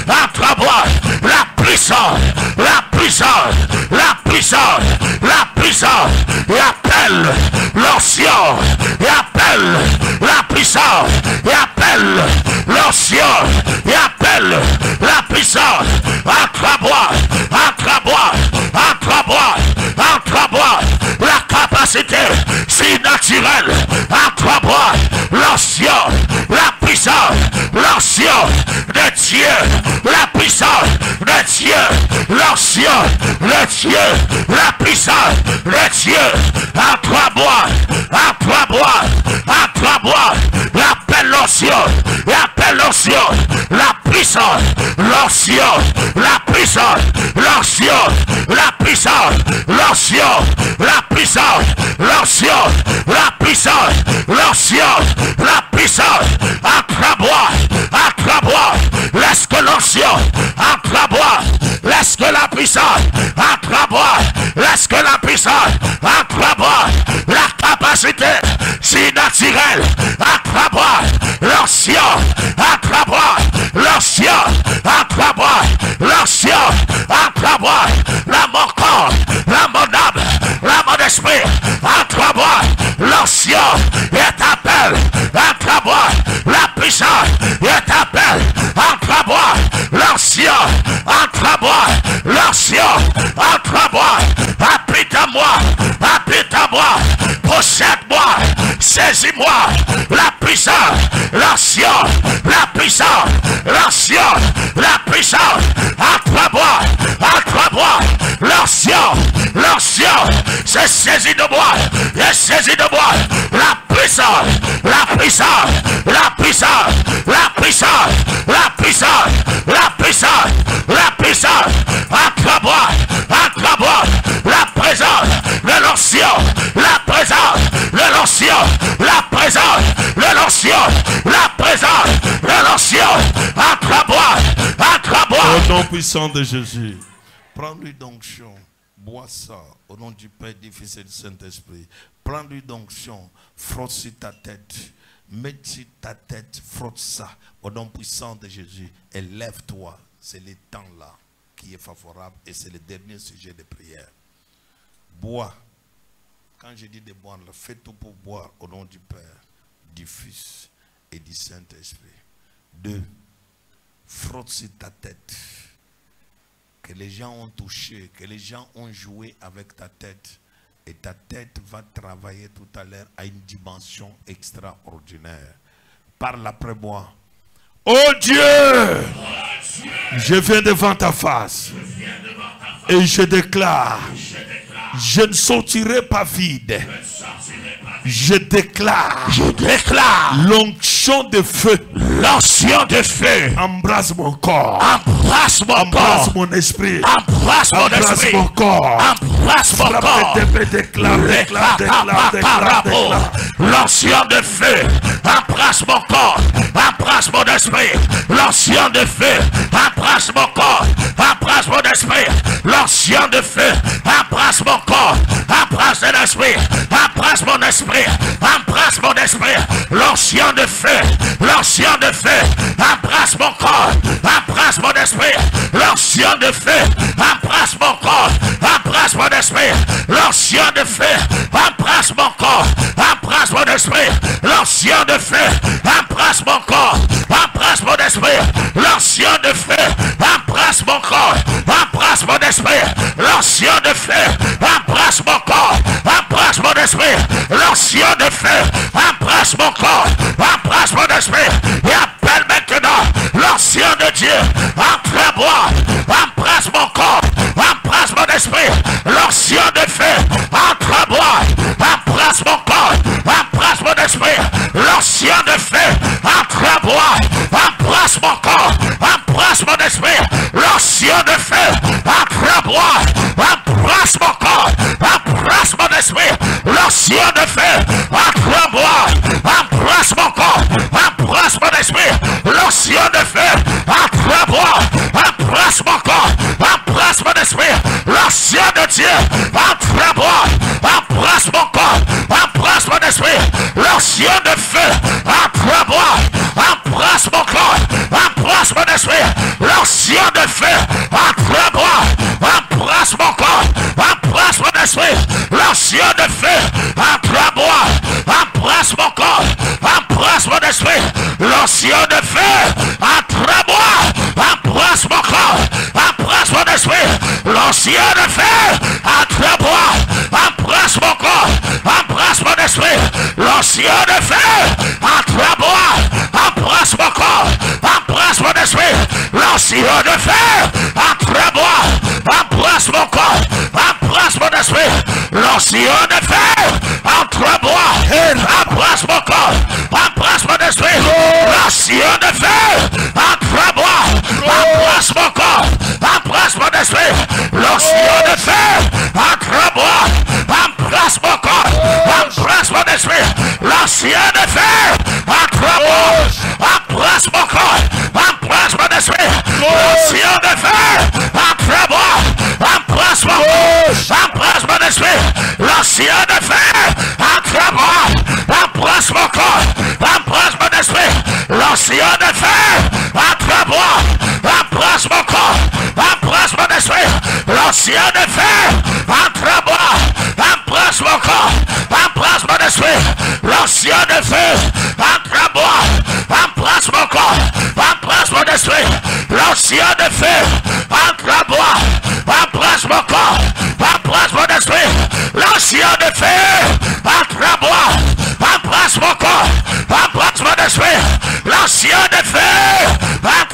attrape-moi, la puissance, la puissance, la puissance, la puissance. Il appelle l'ancien, il appelle la puissance, il appelle l'ancien, il appelle la puissance. Attrape-moi, attrape-moi, attrape-moi, attrape-moi, la capacité surnaturelle. Attrape-moi, l'ancien, la puissance, l'ancien de Dieu, la puissance de Dieu, l'ancien de Dieu, la puissance de Dieu. Attrape-moi, attrape-moi, attrape-moi, appelle l'ancien, appelle l'ancien, la puissance, l'ancien, la puissance, l'ancien, la puissance, l'ancien, la puissance, l'ancien, la puissance, l'ancien, la puissance. Attrape-moi, attrape-moi, laisse que l'ancien, attrape-moi, laisse que la puissance, attrape-moi, laisse que la puissance, attrape-moi, la capacité surnaturelle, attrape-moi, l'ancien, attrape-moi, l'ancien, attrape-moi, l'ancien, attrape-moi, la mon corps, la mon âme, la mon esprit, attrape-moi, l'ancien, et t'appelle, attrape-moi, la puissance, et t'appelle, attrape-moi, l'ancien, attrape-moi, l'ancien, attrape-moi, habite à moi, possède-moi, saisis-moi, la puissance, l'ancien, la puissance, l'ancien, la puissance, attrape-moi, attrape-moi, l'ancien, c'est saisi de moi, et saisi de moi, la puissance, la puissance, la puissance, la puissance, la puissance, la puissance, la puissance, attrape-moi, attrape-moi, la présence de l'ancien, la présence de l'ancien, la présence de l'ancien, la présence de l'ancien, attrape-moi, attrape-moi. Au nom puissant de Jésus, prends-lui d'onction, bois ça, au nom du Père, du Fils et du Saint-Esprit. Prends-lui d'onction, frotte sur ta tête, mets sur ta tête, frotte ça, au nom puissant de Jésus, et lève-toi. C'est le temps là qui est favorable et c'est le dernier sujet de prière. Bois. Quand je dis de boire, fais tout pour boire au nom du Père, du Fils et du Saint-Esprit. 2. Frotte sur ta tête. Que les gens ont touché, que les gens ont joué avec ta tête. Et ta tête va travailler tout à l'heure à une dimension extraordinaire. Parle après moi. Oh Dieu, je viens devant ta face. Et je déclare, je ne sortirai pas vide. Je déclare l'onction de feu, l'onction de feu embrasse mon corps, embrasse mon esprit, embrasse mon corps, embrasse mon corps. Déclare. L'onction de feu embrasse mon corps, embrasse mon esprit. L'onction de feu embrasse mon corps, embrasse mon esprit. L'onction de feu embrasse mon corps, embrasse mon esprit, embrasse mon esprit. Embrasse mon esprit, l'ancien de feu, embrasse mon corps, embrasse mon esprit, l'ancien de feu, embrasse mon corps, embrasse mon esprit, l'ancien de feu, embrasse mon corps, embrasse mon esprit, l'ancien de feu, embrasse mon corps, embrasse mon esprit, l'ancien de feu, embrasse mon corps, embrasse mon esprit, d'esprit, l'onction de feu, embrasse mon corps, embrasse mon esprit, et appelle maintenant l'onction de Dieu, entre moi, embrasse mon corps, embrasse mon esprit, l'onction de feu, entre moi, embrasse mon corps, embrasse mon esprit, l'onction de feu, entre moi, embrasse mon corps, embrasse mon esprit, l'onction de feu, entre moi, embrasse mon corps, embrasse mon esprit, l'onction de feu, entre moi, embrasse mon corps, embrasse mon esprit, l'onction de feu, entre moi, embrasse mon corps, embrasse mon esprit, l'onction de Dieu, entre moi, embrasse mon corps, embrasse mon esprit, l'onction de feu, entre moi, embrasse mon corps, embrasse mon esprit, l'onction de feu, entre moi, embrasse mon corps, embrasse mon esprit, l'onction de feu, entre moi, embrasse mon corps, embrasse mon esprit, l'onction de feu, entre moi, embrasse mon corps, embrasse mon esprit, l'onction de feu, entre moi, embrasse mon corps, embrasse mon esprit, l'onction de feu, entre moi, embrasse mon corps, embrasse mon esprit, l'onction de feu, entre moi, embrasse mon corps, embrasse mon esprit, l'onction de feu, entre moi, embrasse mon corps, embrasse mon esprit, l'onction de feu, entre moi, embrasse mon corps, embrasse mon esprit, l'onction de feu, entre moi, embrasse mon corps, embrasse mon esprit, l'onction de feu, entre moi, embrasse mon corps, embrasse mon esprit, l'onction de feu, entre moi, embrasse mon corps, embrasse mon esprit, l'onction de feu, entre moi, embrasse mon corps, embrasse mon esprit, l'onction de feu, entre moi, embrasse mon corps, embrasse mon esprit, l'onction de feu, entre moi, embrasse mon corps, embrasse mon esprit, l'onction de feu, entre moi, embrasse mon corps, embrasse mon esprit, l'onction de feu, entre moi, embrasse mon corps, embrasse mon esprit, l'onction de feu, entre moi, embrasse mon corps, embrasse mon esprit, l'onction de feu,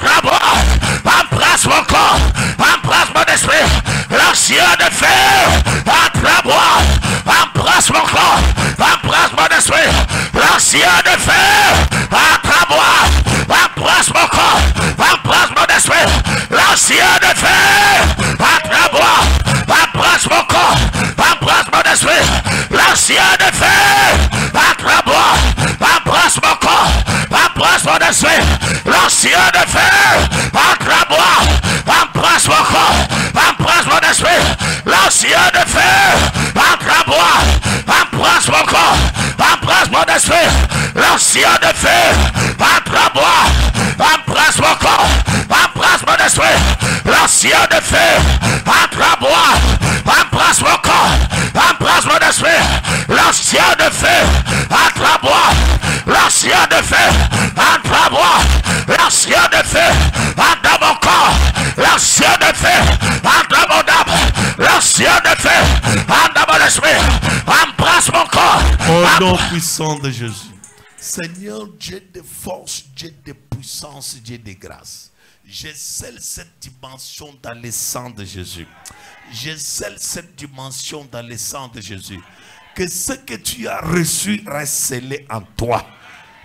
entre moi, embrasse mon corps, embrasse mon esprit, l'onction de feu, entre moi, embrasse mon corps, embrasse mon esprit, l'onction de feu, entre moi, embrasse mon corps, embrasse mon esprit, l'onction de feu, entre moi, embrasse mon corps, embrasse mon esprit, l'onction de feu, entre moi, embrasse mon corps, embrasse mon esprit, l'onction de feu, entre moi, embrasse mon corps, embrasse mon esprit, l'onction de feu, entre moi, embrasse mon corps, embrasse mon esprit, l'onction de feu, entre moi, embrasse mon corps, embrasse mon esprit, l'onction de feu, entre moi, embrasse mon corps, embrasse mon esprit, l'onction de feu, entre moi, l'onction de feu, entre moi, l'onction de feu, entre mon corps, l'onction de feu, entre mon âme, l'onction de feu, entre mon esprit, embrasse mon corps. Au nom puissant de Jésus. Seigneur, Dieu de force, Dieu de puissance, Dieu de grâce. Je scelle cette dimension dans le sang de Jésus. Je scelle cette dimension dans le sang de Jésus. Que ce que tu as reçu reste scellé en toi.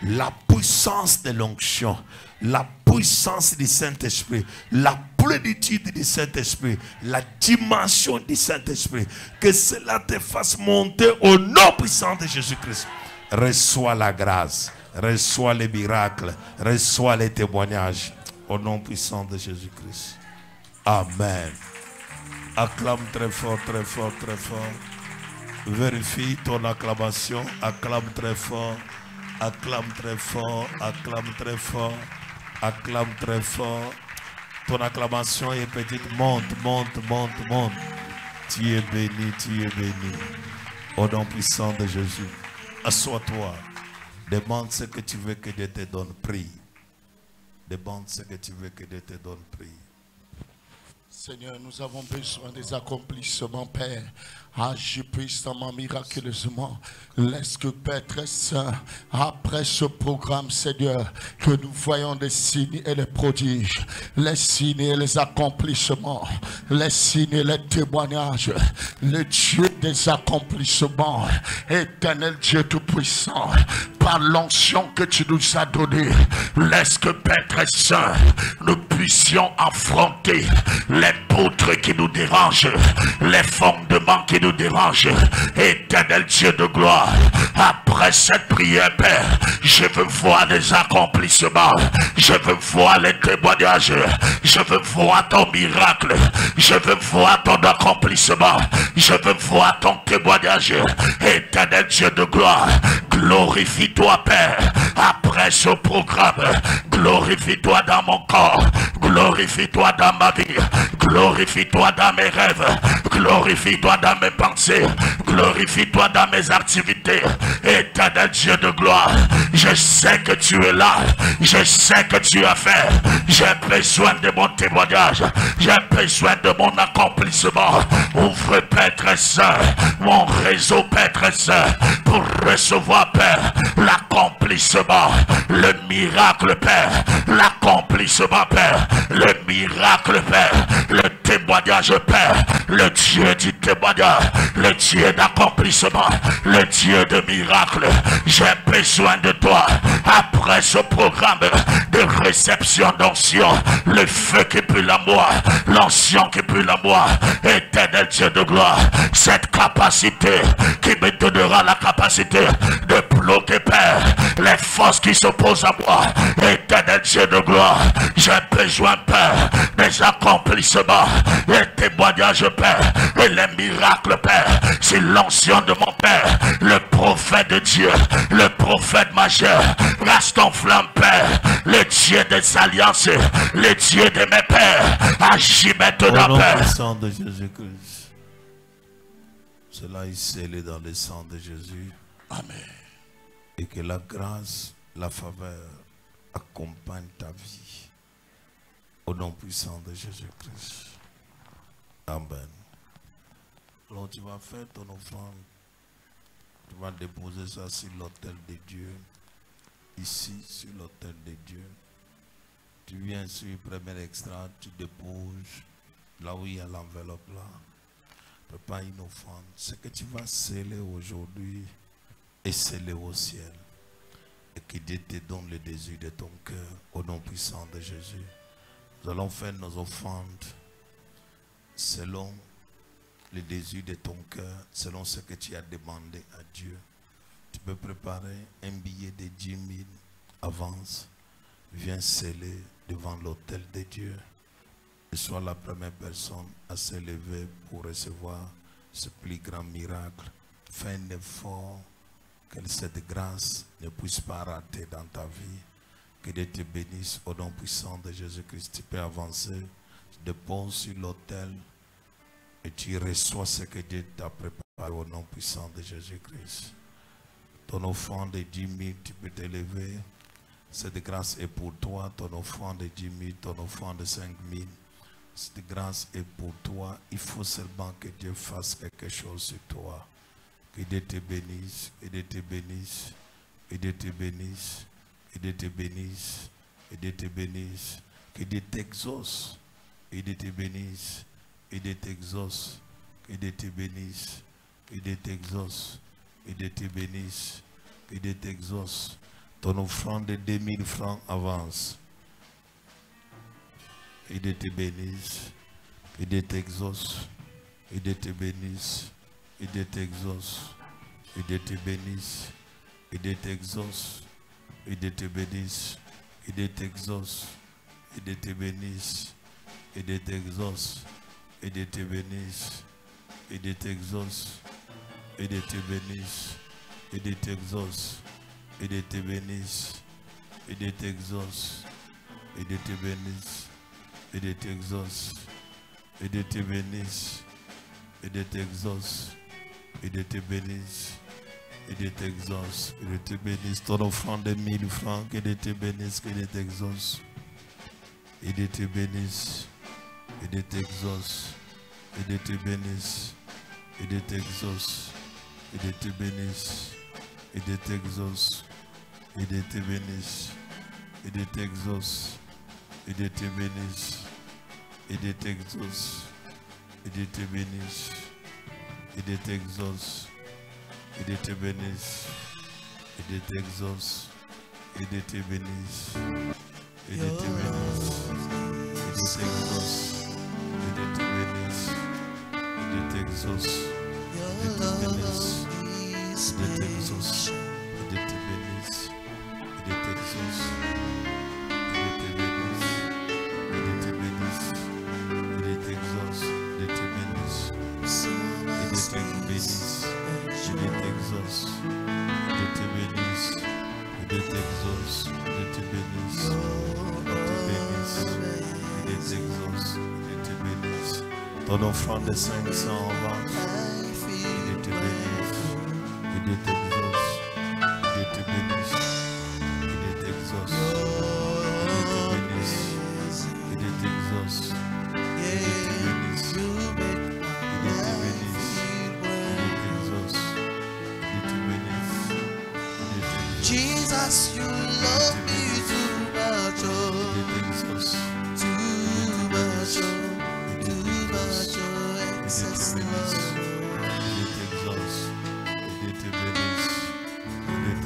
La puissance de l'onction, la puissance du Saint-Esprit, la plénitude du Saint-Esprit, la dimension du Saint-Esprit. Que cela te fasse monter au nom puissant de Jésus-Christ. Reçois la grâce, reçois les miracles, reçois les témoignages. Au nom puissant de Jésus-Christ. Amen. Acclame très fort, très fort, très fort. Vérifie ton acclamation. Acclame très fort. Acclame très fort. Acclame très fort. Acclame très fort. Ton acclamation est petite. Monte, monte, monte, monte. Tu es béni, tu es béni. Au nom puissant de Jésus. Assois-toi. Demande ce que tu veux que Dieu te donne. Prie. Demande ce que tu veux que Dieu te donne. Prie. Seigneur, nous avons besoin des accomplissements, Père. Agis puissamment, miraculeusement. Laisse que Père très saint, après ce programme, Seigneur, que nous voyons des signes et les prodiges, les signes et les accomplissements, les signes et les témoignages, le Dieu des accomplissements, éternel Dieu tout-puissant, par l'onction que tu nous as donnée, laisse que Père très saint, nous puissions affronter les poutres qui nous dérangent, les fondements qui nous dérangent, éternel Dieu de gloire. Après cette prière, Père, je veux voir les accomplissements, je veux voir les témoignages, je veux voir ton miracle, je veux voir ton accomplissement, je veux voir ton témoignage, éternel Dieu de gloire. Glorifie-toi, Père, après ce programme, glorifie-toi dans mon corps, glorifie-toi dans ma vie, glorifie-toi dans mes rêves, glorifie-toi dans mes pensées, glorifie-toi dans mes activités, éternel Dieu de gloire. Je sais que tu es là, je sais que tu as fait, j'ai besoin de mon témoignage, j'ai besoin de mon accomplissement. Ouvre, Père très saint, mon réseau, Père très saint, pour recevoir, Père, l'accomplissement, le miracle, Père, l'accomplissement, Père, le miracle, Père, le témoignage, Père, le Dieu du témoignage, le Dieu d'accomplissement, le Dieu de miracle. J'ai besoin de toi après ce programme de réception d'onction, le feu qui brûle en moi, l'onction qui brûle en moi, éternel Dieu de gloire, cette capacité qui me donnera la capacité de bloquer, Père, les forces qui s'opposent à moi, éternel Dieu de gloire. J'ai besoin, Père, des accomplissements, les témoignages, Père, et les miracles, Père. C'est l'onction de mon Père, le prophète de Dieu, le prophète majeur. Reste en flamme, Père, le Dieu des alliances, le Dieu de mes pères. Agis maintenant, Au nom Père. puissant de Jésus-Christ. Cela est scellé dans le sang de Jésus. Amen. Et que la grâce, la faveur accompagne ta vie. Au nom puissant de Jésus-Christ. Amen. Alors tu vas faire ton offrande. Tu vas déposer ça sur l'autel de Dieu. Ici, sur l'autel de Dieu. Tu viens sur le premier extrait, tu déposes là où il y a l'enveloppe là. Prépare une offrande. Ce que tu vas sceller aujourd'hui est scellé au ciel. Et que Dieu te donne le désir de ton cœur au nom puissant de Jésus. Nous allons faire nos offrandes selon le désir de ton cœur, selon ce que tu as demandé à Dieu. Tu peux préparer un billet de 10 000 avance. Viens sceller devant l'autel de Dieu. Et sois la première personne à se lever pour recevoir ce plus grand miracle. Fais un effort que cette grâce ne puisse pas rater dans ta vie. Que Dieu te bénisse au nom puissant de Jésus-Christ. Tu peux avancer, tu déposes sur l'autel et tu reçois ce que Dieu t'a préparé au nom puissant de Jésus-Christ. Ton offrande de 10 000, tu peux te lever. Cette grâce est pour toi. Ton offrande de 10 000, ton offrande de 5 000. Cette grâce est pour toi. Il faut seulement que Dieu fasse quelque chose sur toi. Que Dieu te bénisse, que Dieu te bénisse, que Dieu te bénisse, que Dieu te bénisse, que Dieu te bénisse, que Dieu t'exauce, que Dieu te bénisse, que Dieu t'exauce, que Dieu te bénisse, que Dieu t'exauce, que Dieu te bénisse, que Dieu t'exauce. Ton offrande de 2000 francs avance. Que Dieu te bénisse, que Dieu t'exauce, que Dieu te bénisse, que Dieu t'exauce, que Dieu te bénisse, que Dieu t'exauce, que Dieu te bénisse, que Dieu t'exauce, que Dieu te bénisse, que Dieu t'exauce, que Dieu te bénisse, que Dieu t'exauce, que Dieu te bénisse, que Dieu t'exauce, que Dieu te bénisse, que Dieu t'exauce, que Dieu te bénisse, que Dieu t'exauce, que Dieu te bénisse, que Dieu t'exauce, que Dieu te bénisse, que Dieu t'exauce, que Dieu te bénisse. Ton offrande de 1000 francs, que Dieu te bénisse, que Dieu t'exauce, que Dieu te bénisse, que Dieu t'exauce, que Dieu te bénisse, et de t'exauce, et de te bénisse, et de t'exauce, et de te bénisse, et de t'exauce, et de te bénisse, et de t'exauce, et de te bénisse, et de t'exauce, et de te bénisse, et de t'exauce, et de te bénisse, et de te bénisse, et de t'exauce, et de te bénisse, et de t'exauce, et de te bénisse, et de t'exauce, et de te bénisse, et de t'exauce, et de te bénisse, et de te bénisse, et de t'exauce, et de te bénisse, et de te bénisse, et de t'exauce, et de te bénisse, et de t'exauce, et de te bénisse, et de t'exauce, et de te bénisse. Ton offrande de 500 avance, et de te bénisse, et de t'exauce, et de te bénisse, et de t'exauce, et de te bénisse, et de t'exauce, et de te bénisse, et de te bénisse, et de t'exauce, et de te bénisse, et de t'exauce. Jesus, you love me too much, excess love.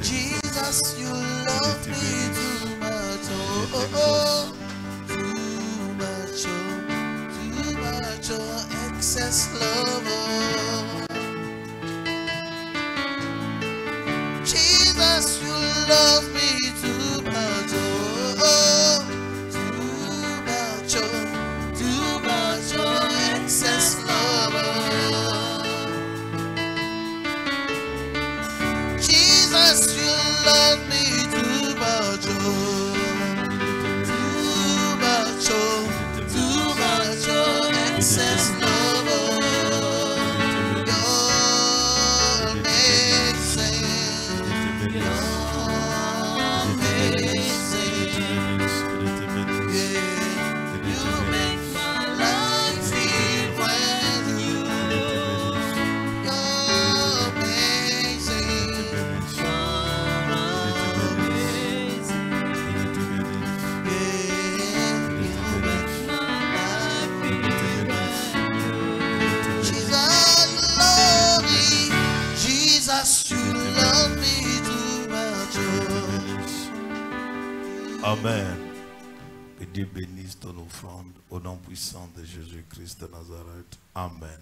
Jesus, you love me too much, too much, excess love. Jesus, you love me too much, too much, excess love. Jesus, you love me too much, too much, excess love. You're amazing. Amen. Que Dieu bénisse ton offrande au nom puissant de Jésus-Christ de Nazareth. Amen.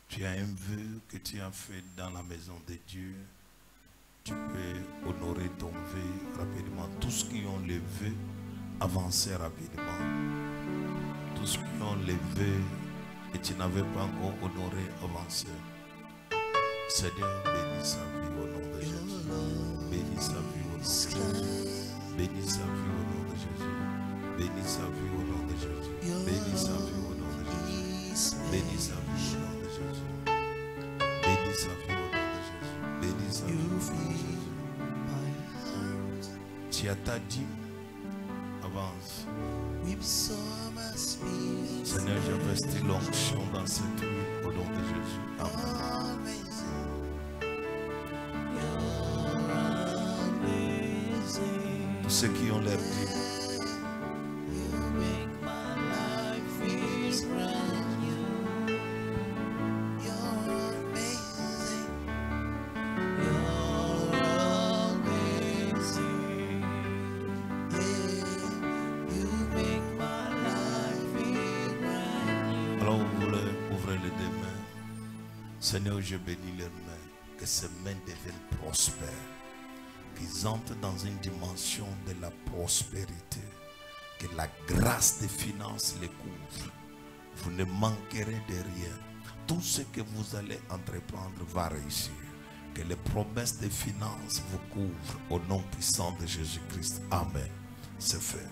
Tu as un vœu que tu as fait dans la maison de Dieu. Tu peux honorer ton vœu rapidement. Tous qui ont les vœux, avancez rapidement. Tous qui ont les vœux et tu n'avais pas encore honoré, avancez. Seigneur, bénis sa vie au nom de Jésus. Bénis sa vie au nom de Jésus. Bénis sa vie au nom de Jésus. Bénis sa vie au nom de Jésus. Bénis sa vie au nom de Jésus. Bénis sa vie au nom de Jésus. Bénis sa vie au nom de Jésus. Bénis sa vie au nom de Jésus. Tu as ta dîme. Avance. Seigneur, j'investis l'onction dans cette nuit au nom de Jésus. Amen. Tous ceux qui ont l'air dîme. Alors vous voulez ouvrir les deux mains. Seigneur, je bénis leurs mains. Que ces mains deviennent prospères. Qu'ils entrent dans une dimension de la prospérité. Que la grâce des finances les couvre. Vous ne manquerez de rien. Tout ce que vous allez entreprendre va réussir. Que les promesses des finances vous couvrent au nom puissant de Jésus-Christ. Amen. C'est fait.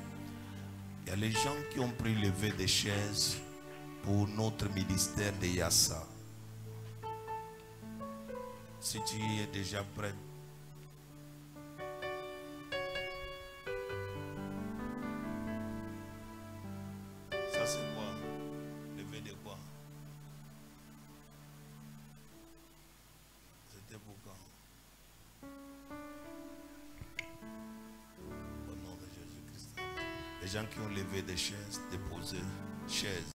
Il y a les gens qui ont pris lever des chaises pour notre ministère de Yassa. Si tu es déjà prêt, ça c'est quoi? Lever de quoi? gens qui ont levé des chaises, déposé chaises.